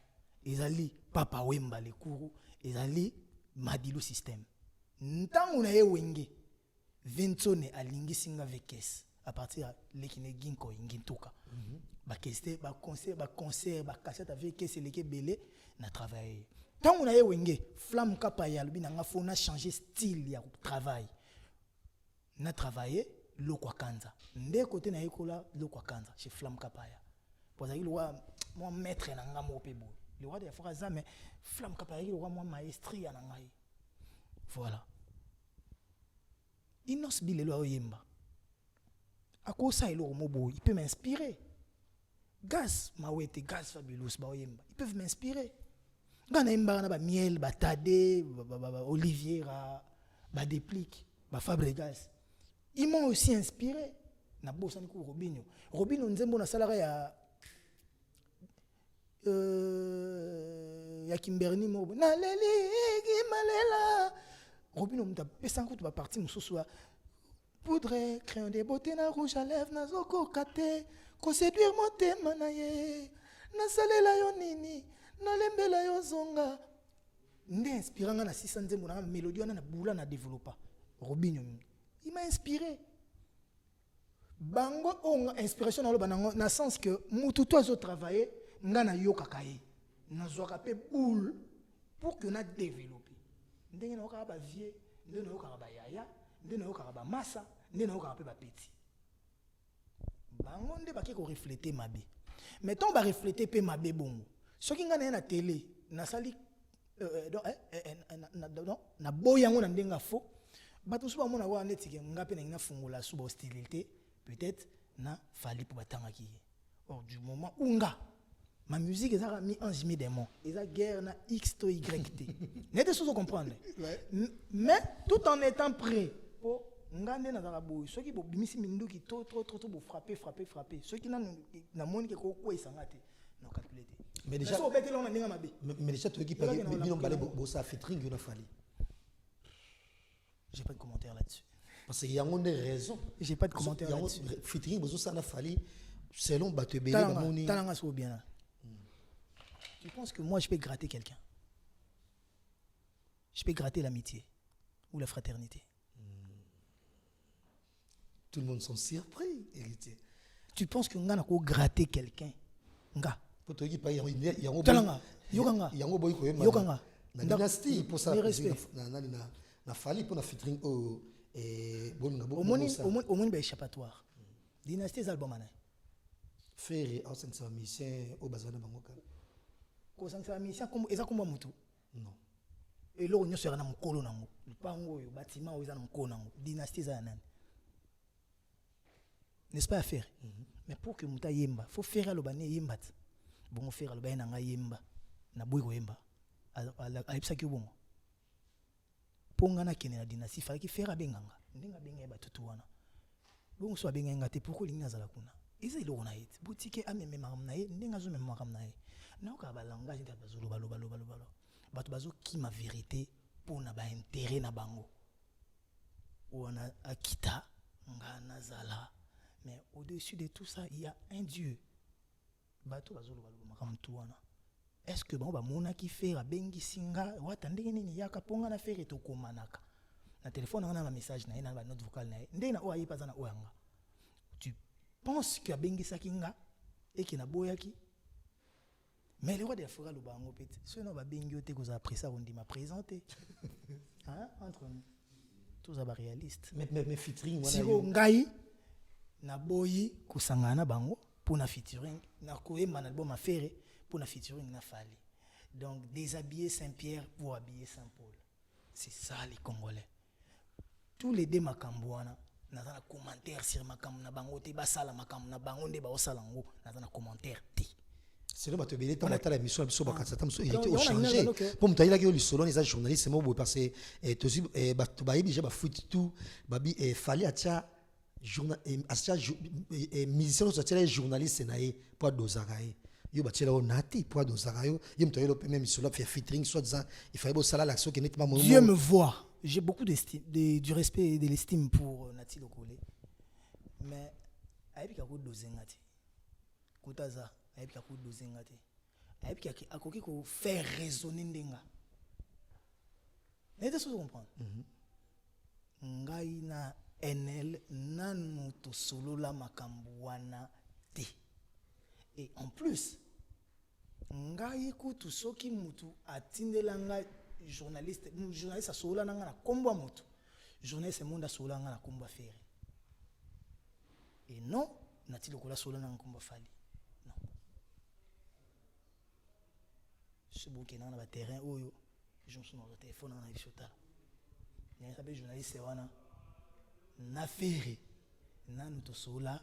ezali Papa Wemba le Kourou, ezali Madilu système. Ntango na ye wenge Ventone alingi singa vekes. À partir de l'équipe Ginko Ingintuka. Ba concert, ba cassette avec que c'est l'équipe belé na travaillé. Tant on a eu wenge flamme kapa ya lubi na faut na changer style ya travail. Na travaillé lo kwa kanza. Ndé côté na ekola lo kwa kanza chez flamme kapa ya. Pour ça il roi moi maître na ngamo pebo. Le roi de Fraza mais flamme kapa ya le roi moi maestrie na ngai. Voilà. Inos bilelo yemba. À cause ça, il peut m'inspirer. Gaz, Mawete, Gaz Fabulous, ils peuvent m'inspirer. Gana miel, Tade, Olivier, Déplique, Fabregas. Ils m'ont aussi inspiré. na bosani ku Robinho nzembo na salarié ya Kimberly Mobo na leli malela Robinho mta pesa ko to ba parti mususu poudre crayon de beauté na rouge à lèvres na zoko kate ko séduire motema na ye na salela yo nini na lembela yo zonga nde inspiranga na 600 nzembo na mélodie wana na bula na développer Robinho il m'a inspiré bango on inspiration na banango na sens que mutu to zo travailler nga na yoka kaye na zoka pe boule pour que na développer ndenge na yoka ba vie ndenge na yoka ba yaya ndenge na yoka ba massa ndenge na yoka pe ba petit bango nde baki ko refléter mabe mais ton ba refléter pe mabe bongo soki nga na télé na sali na boyango na ndenga fo bato so ba mona wa netike nga pe na fungula suba hostilité peut-être na fali pour batanga ki or du moment où nga ma musique est mis en jimi des mots et la guerre na x to y t n'était chose comprendre mais tout en étant prêt pour nga nde na za boy ceux qui bo bimisi minduki trop bo frapper ceux qui na moni ke ko isanga te no calculer mais déjà so bete lona ninga mabe mais déjà tu qui parler bino balé bo ça featuring na fali j'ai pas de commentaire là-dessus parce qu'il y a des raisons j'ai pas de commentaire là-dessus featuring bozo ça na fali selon batebele ba moni talanga so bien. Tu penses que moi je peux gratter quelqu'un? Je peux gratter l'amitié ou la fraternité. Tout le monde sont surpris, héritier. Tu penses que nga na ko gratter quelqu'un? Nga. Pour toi qui pas yanga yokanga. Yango boy ko yema. Yokanga. Na dynastie pour ça na fali pour na featuring au bon na au moins ba échappatoire. Dynastie album ana. Faire au sens mission au bazana bangoka. Ko sangisa mission comme eza komba mutu. Non. Et là on y sera na mukolo nango. Lupango yo bâtiment oza na mukolo nango. Dynastie za nani? N'est-ce pas à faire? Mais pour que muta yemba, faut faire alobane yemba. Bon faire alobane na nga yemba. Na boy ko yemba. Alipsa ki bongo. Ponga na kene na dynastie fallait ki faire abenganga. Ndenga benga ba tutu wana. Bongo so abenga te pourquoi linga zala kuna. Eza ilo na yet. Boutique ameme makam na ye, ndenga zo meme makam na ye. Na ka ba langage ta bazolo balo. Bato bazo ki ma vérité pour na ba intérêt na bango. Wana akita nga nazala. Mais au-dessus de tout ça, il y a un Dieu. Bato bazolo balo makam tu wana. Est-ce que ba mona ki faire bengi singa wata ndenge nini yaka ponga na faire to komanaka. Na téléphone na message na ba note vocale na ndenge na oyi pa na oyanga. Tu penses que bengi sakinga et qui na boyaki. Mais le roi de Afra le bango petit. Ce non ba bengi ote ko za après ça on dit m'a présenté. Hein entre nous. Tous aba réaliste. Mais featuring wana. Si ngai na boyi kusangana bango pour na featuring na koyemba na album affaire pour na featuring na fali. Donc déshabiller Saint-Pierre pour habiller Saint-Paul. C'est ça les Congolais. Tous les deux makambouana na za commentaire sur makam na bango te ba sala makam na bango nde ba osala ngo na za commentaire te. C'est le bateau belé tant la mission biso bakatata il était au changer pour me tailler que le solo les journalistes mo bo parce et aussi bato ba ibije ba foot tout babi fallait atia journal atia musicien so atia journaliste na ye pour dozaraye yo batela onati pour dozarayo yo mtoyo le même solo faire featuring soit disant il fallait bo sala l'action qui nettement mo Dieu me voit. J'ai beaucoup d'estime du respect et de l'estime pour Nati Lokole. Mais ayebi ka ko dozengati. Kotaza ayebi ka ko dozengati. Ayebi ka akoki ko faire résonner ndenga. N'est-ce pas comprendre? Ngai na NL nanu to solo la makambu wana te. Et en plus ngai kutu soki mutu atindela ngai journaliste a sola nanga na kombo moto journaliste monde a sola nanga na kombo faire et non Nati Lokola sola nanga kombo fali non ce bouquet na ba terrain oyo je me suis dans le téléphone na ishota il y a journaliste wana na faire na nous sola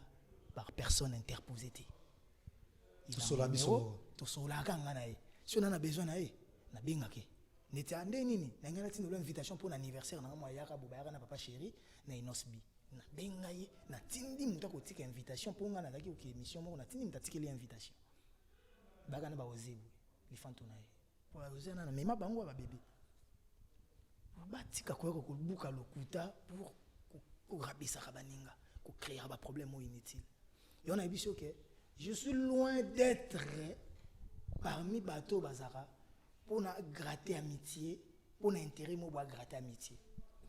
par personne interposée to sola biso to sola kanga na ye si on a besoin na ye na bengake neti ande nini na ngana tino l'invitation pour l'anniversaire na moi yaka boba na papa chéri na inosbi na benga ye na tindi muta ko tika invitation pour nga na zaki ko émission mo na tindi muta tika invitation baga na ba ozibu li fantona ye pour ozena na mema bango ba bébé batika ko ko buka lokuta pour ko rabisa baninga ko créer ba problème inutile et on a vu que je suis loin d'être parmi bateau bazara pour na gratter amitié pour na intérêt mo ba gratter amitié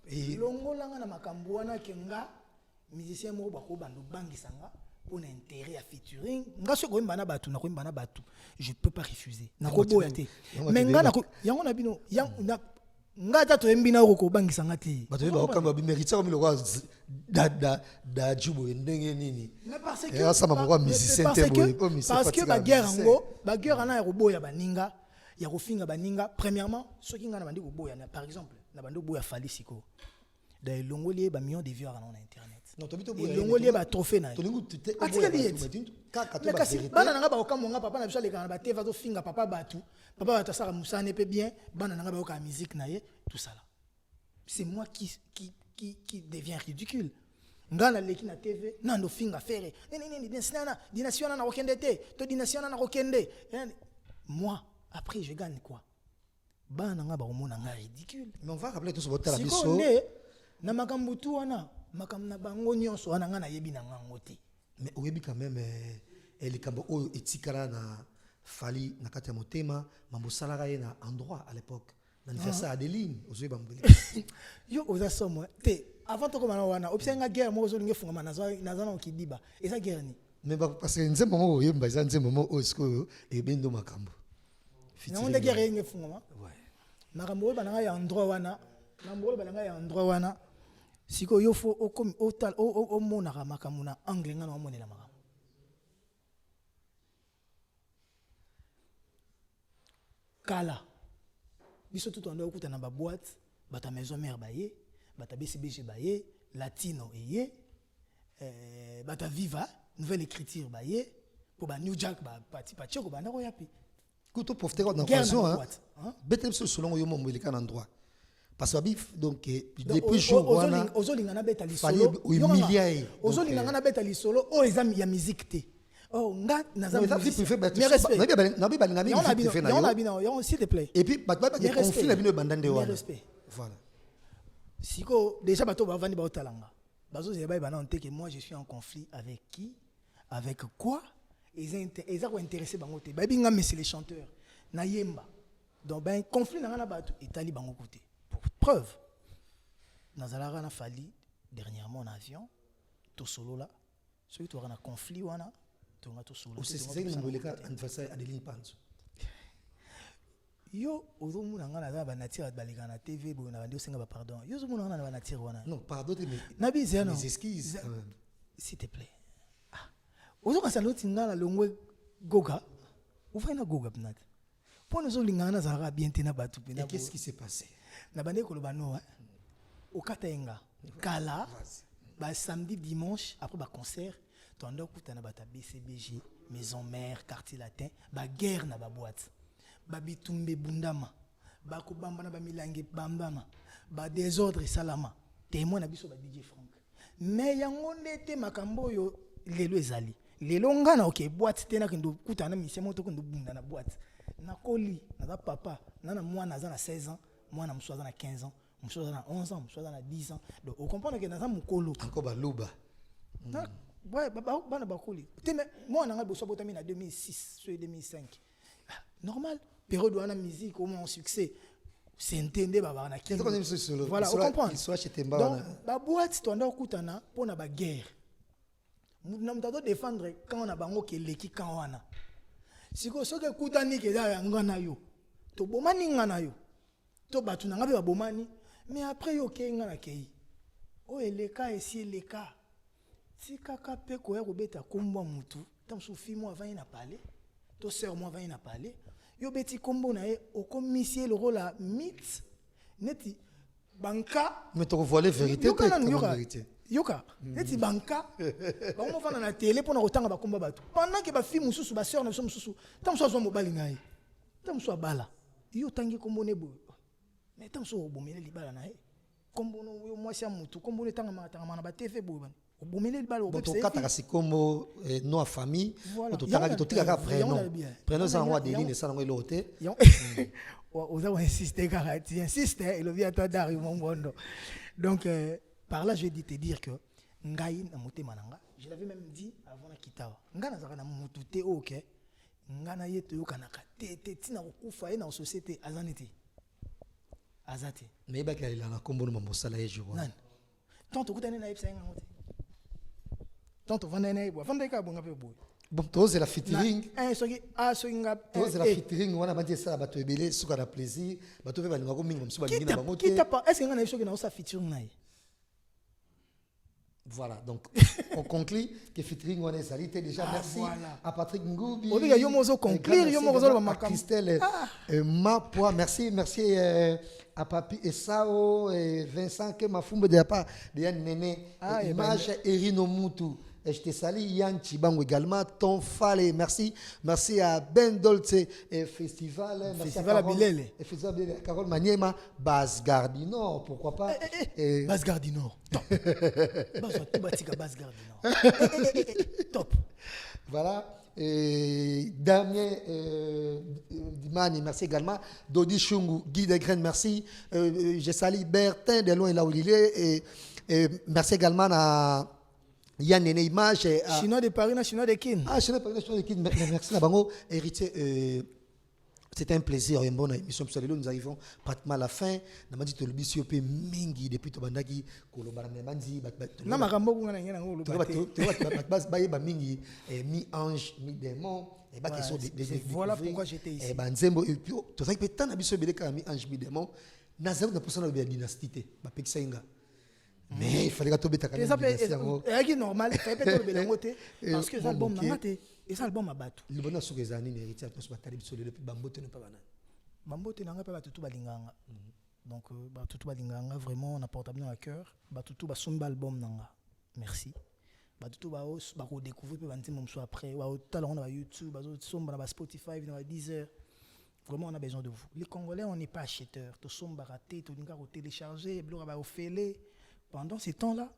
et longolanga na makambo wana kenga musicien mo ba ko bando bangisanga pour na intérêt à featuring nga so ko mbana batu na ko mbana batu je peux pas refuser na ko boya te mais nga na ko yango na bino yang na nga ta to embina ko bangisanga te bato ba okamba bi mérite ko miloko da jubo ndenge nini mais parce que ça m'a beaucoup musicien te parce que ba guerre ngo ba guerre na ko boya baninga ya ko finga baninga premièrement ceux qui nga na bandi ko boya par exemple na bandi boya fali siko da longolier ba millions de viewers na internet non to bito boya longolier ba trophée na to lingu tute mais kasi bana nga ba okamonga papa na biso le kana ba teva to finga papa batu sara musane pe bien bana nga ba oka musique na ye tout ça là c'est moi qui devient ridicule ngana leki na TV nando finga fere nini dination na rokende te to dination na rokende moi après je gagne quoi bana nga ba omona nga ridicule mais on va rappeler tout ce botala biso siko na makambo tu wana makam na bango nyonso wana nga na yebi na ngango te mais oyebi quand même likambo oyo etikala na fali na kati ya motema mambo salaka ye na endroit à l'époque l'anniversaire Adeline ozoyeba mbele yo oza somo te avant to komana wana opsenga guerre mo ozolinge funga na zana okidiba eza guerre ni mais parce que nzembo mo oyemba eza nzembo mo oyo siko ebendo makambo na onda guerre nge funga ma ouais makambo oyo bananga ya endroit wana siko yo fo okomi otal o monaka makambo na angle nga na omonela makambo kala biso tout ando okuta na ba boîte bata maison mère baye bata BCBG baye latino eye bata viva nouvelle écriture baye pour ba new jack ba parti pacheko bana ko yapi kuto profiter na occasion hein betem so selon yo mo melika na endroit parce que donc depuis jour wana ozolinga na beta lisolo ozolinga na beta lisolo o exam ya musique te oh nga naza s'il te plaît et puis conflit la bino bandande wana voilà siko déjà bato ba vandi ba otalanga bazo zeba ba na que moi je suis en conflit avec qui avec quoi ils ont intéressé bango te ba binga mais c'est les chanteurs na yemba donc ben conflit na bato itali bango côté pour preuve nazalaka na fali dernièrement en avion to solo là celui qui aura un conflit wana to nga to solo c'est le anniversaire Adeline Panzo yo ozomuna nga na ba nature baleka na TV bo na bandi osenga ba pardon yo ozomuna nga na ba nature wana non pardon mais nabi zeno mes excuses s'il te plaît ozoka saloti nga na longwe goga ufaina goga pnat pour nous olingana za bien tena batu pena qu'est-ce qui s'est passé na bande ko lobano okataenga kala ba samedi dimanche après ba concert to ando kutana bata BCBG maison mère quartier latin ba guerre na ba boîte ba bitumbe bundama ba ko bamba na ba milange bambama ba désordre salama témoin na biso ba DJ Frank mais yango ndete makambo yo lelo ezali lelo ngana OK boîte tena kindo kutana mission moto kindo bunda na boîte na koli na papa na mwana za na 16 ans mwana mswaza na 15 ans mswaza na 11 ans mswaza na 10 ans donc on comprend que na mukolo encore ba luba na ouais bana bakoli teme mwana nga boso botami na 2006 sur 2005 normal période wana musique au moins succès c'est entendé ba na ki voilà on comprend donc ba boîte to ndo kutana pona ba guerre na mutado défendre quand on a bango ke leki quand wana siko soke kutani ke da ngana yo to bomani ngana yo to batu na ngabe ba bomani mais après yo ke ngana kei o eleka esi eleka tika kape ko ya kobeta kombo mutu tamsu fi mo avant ina parler to sœur mo avant ina parler yo beti kombo na e o commissaire le rôle à mythe neti banka mais to voiler vérité yoka vérité yoka neti banka ba mo fana na télé pona kotanga ba komba batu pendant que ba fi mususu ba sœur na so mususu tamsu azo mobali ngai tamsu abala yo tangi kombo ne bo mais tamsu obomele libala na e comme moi c'est mutu comme on est tanga na ba TV bo ban obomele balo bon to kata kasi kombo no a famille to tanga to tika prénom ça roi de ligne ça ngo loté oza insister car tu insistes et le vient d'arriver mon bondo donc par là je vais te dire que ngai na motema nanga je l'avais même dit avant la kitao nga na zaka na mutu te OK nga na yeto yokanaka te tina kokufa na société azaniti azati mais ba kala na kombo no mambosala yejo nan tonto kutane na ipsa nga ngote tonto vanda na ibo vanda ka bonga pe boy bon toze la featuring soki nga toze la featuring wana ba ça ba to ebele suka na plaisir ba to pe ba linga ko mingi msuba lingi na bango te kita pa est-ce que nga na soki na sa featuring na voilà, donc on conclut que featuring on est salité déjà. Merci voilà. À Patrick Ngoubi. Christelle Mapua. Merci à Papi Esao et Vincent que ma fumbe de pas de Néné. Image Erino Moutou. Et je te salue Yann Chibango également, Ton Fale, merci à Ben Dolce et Festival à Bilele. Et Festival Bilele, Carole Maniema, Basse Gardinor, pourquoi pas Basse Gardinor, top. Basse Gardinor. Top. Voilà. Et Damien Dimani, merci également. Dodi Chungu, Guy Degren, merci. Je salue Bertin de loin et là où il est. Et merci également à il y a une image. Chinois de Paris, Chinois de Kin. Chinois de Paris, Chinois de Kin. Merci Nabango. Héritier, c'était un plaisir. Une bonne émission. Nous arrivons pratiquement à la fin. Nous avons dit que le bisio peut mingi depuis Tobandaki. Non, ma rambo, on a rien à mingi mi-ange, mi-démon. Voilà pourquoi j'étais ici. Et Banzembo, et puis, tout ça, il peut tant d'habitude de mi-ange, mi-démon. Nazareth n'a pas besoin de dynastie. Mais il fallait que tu aies c'est normal, il fallait que tu aies parce que l'album n'a pas été. Et ça, l'album a battu. Le bonheur sur les années, héritier, tu as battu sur le Bambote ne pas banane. Bambote n'a pas battu tout balinganga. Donc, tout balinganga, vraiment, on a porté dans le cœur. Battu tout son album nanga. Merci. Battu tout baos, bah redécouvrir peut vanter mon soir après. Ou talent on a YouTube, bah Spotify, on a Deezer. Vraiment, on a besoin de vous. Les Congolais, on n'est pas acheteurs. Tout son baraté, tout le monde télécharger, blog va offrir. Pendant ces temps-là,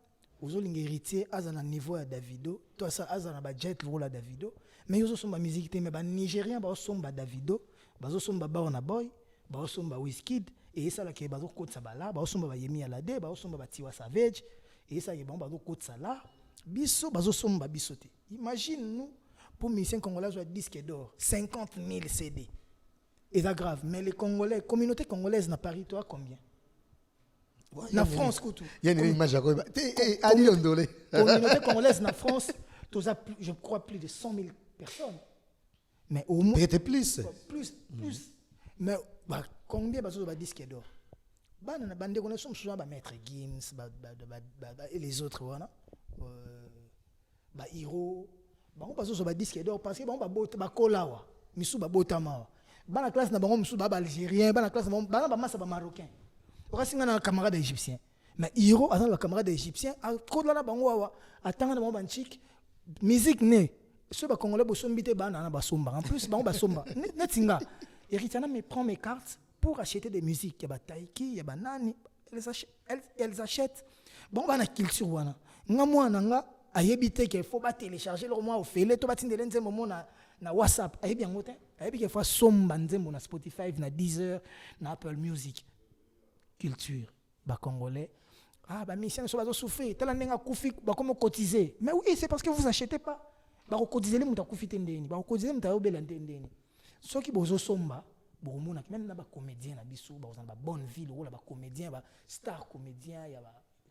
aux autres héritiers, à un niveau à Davido, toi ça, à un budget le rôle à Davido, mais ils ont ma musique, mais les Nigériens, ils sont Davido, ils sont Burna Boy, ils sont Wizkid, et ça là qui est bazou côte sabala, ils sont Yemi Alade, ils sont Tiwa Savage, et ça qui est bazou côte sala, biso bazou sont bisoté. Imagine nous pour musiciens congolais jouer disque d'or, 50 000 CD. Et c'est grave, mais les Congolais, communauté congolaise n'a Paris, toi combien? La France, il y a une image à quoi Ali Ondolé. Communauté congolaise en France, je crois plus de 100 000 personnes. Mais au moins. Peut-être plus. Plus. Mais combien de disques d'or? Nous sommes souvent Maître Gims et les autres. Hiro. On passe sur disques d'or parce que on va Kolawa. Misou Botama. La classe n'a pas algérien. La classe n'a pas marocain. On a un camarade égyptien. Mais Hiro a un camarade égyptien. À côté de la bango, attends de mon chic. Musique né. Ceux qui Congolais sont bité banana basomba. En plus, bango basomba. Netinga. Eritana me prend mes cartes pour acheter des musiques. Il y a Taiki, il y a Banani. Elles achètent. Bon, on a culture wana. Nga moi nanga ayebite qu'il faut pas télécharger le mois au félé. To batinde lenze momo na WhatsApp. Ayebi ngote. Ayebi qu'il faut somba nzembo na Spotify, na Deezer, na Apple Music. Culture, Congolais. Mais si on a souffert, tel un koufi, comment cotiser? Mais oui, c'est parce que vous achetez pas. Cotiser les mouta koufi tendeni, cotiser les mouta obel tendeni. Ceux qui bozo somba, même na comédien na biso, na bonne ville, ou la comédien, star comédien, il y a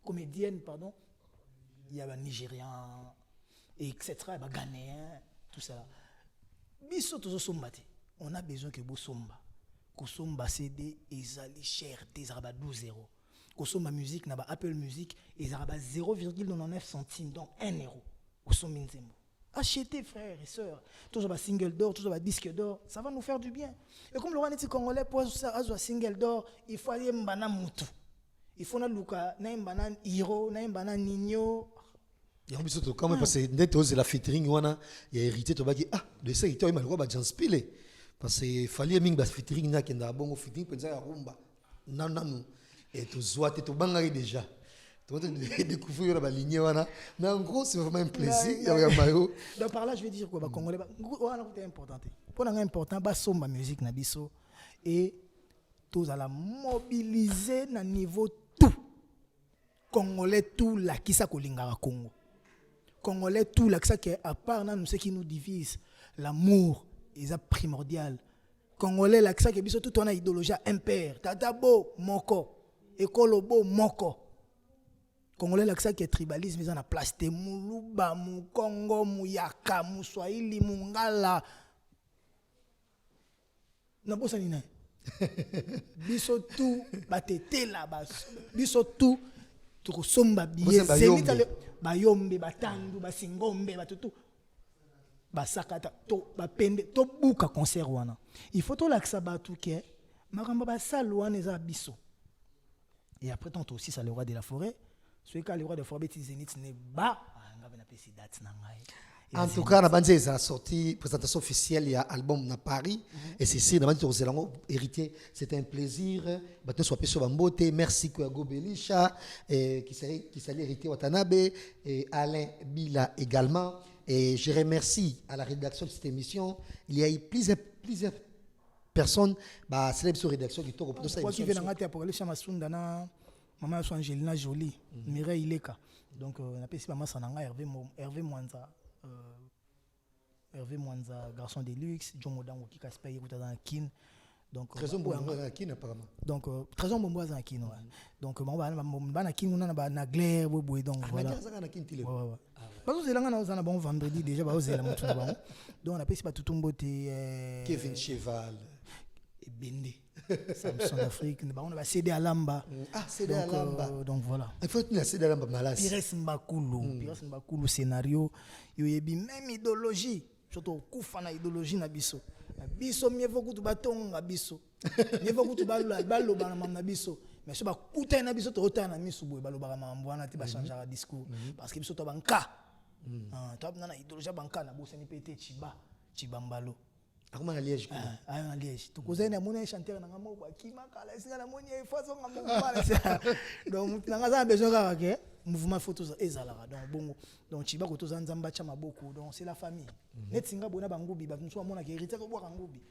comédienne pardon, il y a nigérian, etc. Ghanéen, tout ça. Biso tozo somba te. On a besoin que bo somba. Kosomba CD ezali cher des 12 €. Kosomba musique na Apple Music ezali 0,99 centimes donc 1 €. Kosomba nzembo. Achetez frères et sœurs. Toujours ba single d'or, toujours ba disque d'or, ça va nous faire du bien. Et comme le roi neti congolais pour avoir single d'or, il faut aller mbana mutu. Il faut na luka na mbana Hiro, na mbana Nino. Il y a un peu quand même parce que net c'est la featuring wana, il y a hérité to baki de ça il t'a mal ba Janspile. Parce que fallait ming bas featuring na kenda bongo featuring penza ya rumba. Non. Et tu zois, tu bangari déjà. Tu vas découvrir la lignée. Mais en gros, c'est vraiment un plaisir. Donc par là, je vais dire quoi, Congolais, c'est important. Pour nous, important, c'est la musique, et tous à la mobiliser na niveau tout. Congolais tout la qui sa kolingara Congo. Congolais tout la qui sa à part nous ce qui nous divise, l'amour est primordial. Congolais la qui sa qui biso tout on a idéologie impère, tatabo moko, ekolobo moko. Congolais la qui sa qui est tribalisme ils en a place te muluba mu Congo mu yaka mu swahili mu ngala. Na bossa ni na. Biso tout batete la bas. Biso tout tukosomba biye zenita le bayombe batandu basingombe batutu basakata to bapende to buka concert wana. Il faut to laksa batu ke makamba basalo wana eza biso. Et après tant aussi ça le roi de la forêt. Celui qui a le roi de la forêt beti zenit ne ba ngaba na pesi date na ngai. En tout cas, Nabanze a sorti présentation officielle, il y a album à Paris. Et c'est ça, Nabanze Roselango, héritier. C'était un plaisir. Maintenant, soit sur Bambote. Merci Kouago Belisha, qui s'allait hériter Watanabe, et Alain Bila également. Et je remercie à la rédaction de cette émission. Il y a eu plusieurs personnes, célèbres sur la rédaction qui t'ont repris. Moi qui viens d'arrêter pour aller chez Masundana, maman Angelina Jolie, Mireille Ileka. Donc, on a passé maman Sananga, Hervé Mwanza. Hervé Mwanza, garçon de luxe, John Modango qui casse pas, il est dans Kin. Donc, Trésor Bombois dans Kin apparemment. Donc, Trésor Bombois dans Kin, ouais. Donc, on va dans Kin, on a na glaire, donc voilà. Parce que c'est là qu'on a bon vendredi déjà, donc on a passé par tout tombeau Kevin Cheval et Bende. Samson d'Afrique, on va céder à Lamba. Ah, céder à Lamba. Donc voilà. Il faut tenir céder à Lamba Malas. Pires Mbakulu scénario, il y a même idéologie, surtout kufa na idéologie na biso. Biso mieux vaut que tu batonga biso. Mieux vaut que tu balo na biso. Mais ce ba kuta na biso to rota na miso boy balo ba mambwana te ba changer le discours parce que biso to banka. Ah, to na idéologie banka na bosa ni pété Chibambalo. Comment à Liège? À Liège. Tu connais na mon chanteur na ngamo kwa kima kala singa na moni façon ngamo pala. Donc na ngaza besoin ka mouvement photo ezalaka donc bongo donc Chiba ko to zanzamba cha maboko donc c'est la famille. Net singa bona bangubi ba mso amona ke héritier ko bwa ngubi.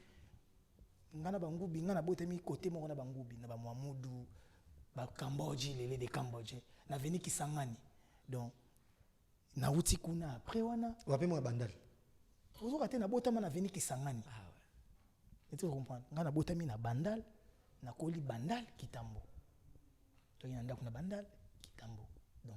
Ngana bangubi ngana botemi côté moko na bangubi na ba Mwamudu ba Cambodge lele de Cambodge na veni Kisangani. Donc na uti kuna après wana wapi mo bandal. Vous avez na botama na veni Kisangani. Ah ouais. Tu comprends? Nga na botami na bandal, na koli bandal kitambo. To yanda kuna bandal kitambo. Donc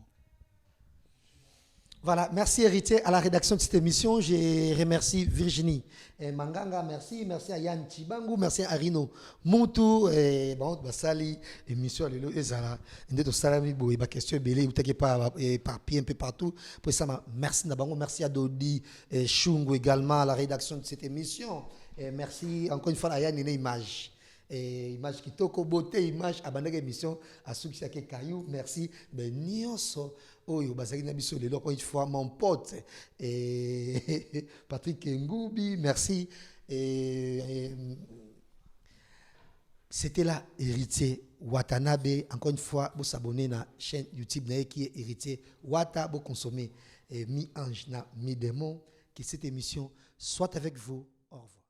voilà, merci héritier à la rédaction de cette émission. Je remercie Virginie et Manganga, merci à Yann Chibangu, merci à Arino Moutou et bon basali émission lelo ezala ndeto salami boy ba question belé ou t'es pas éparpillé un peu partout pour ça merci na bango, merci à Dodi et Chungu également à la rédaction de cette émission et merci encore une fois à Yann image. Et image qui toko beauté image abandonne émission à ceux qui sont caillou merci ben nioso oyo bazaki na biso lelo encore une fois mon pote et Patrick Ngoubi merci et c'était là héritier Watanabe encore une fois vous s'abonner na chaîne YouTube na qui est héritier Wata vous consommer mi ange na mi démon que cette émission soit avec vous au revoir.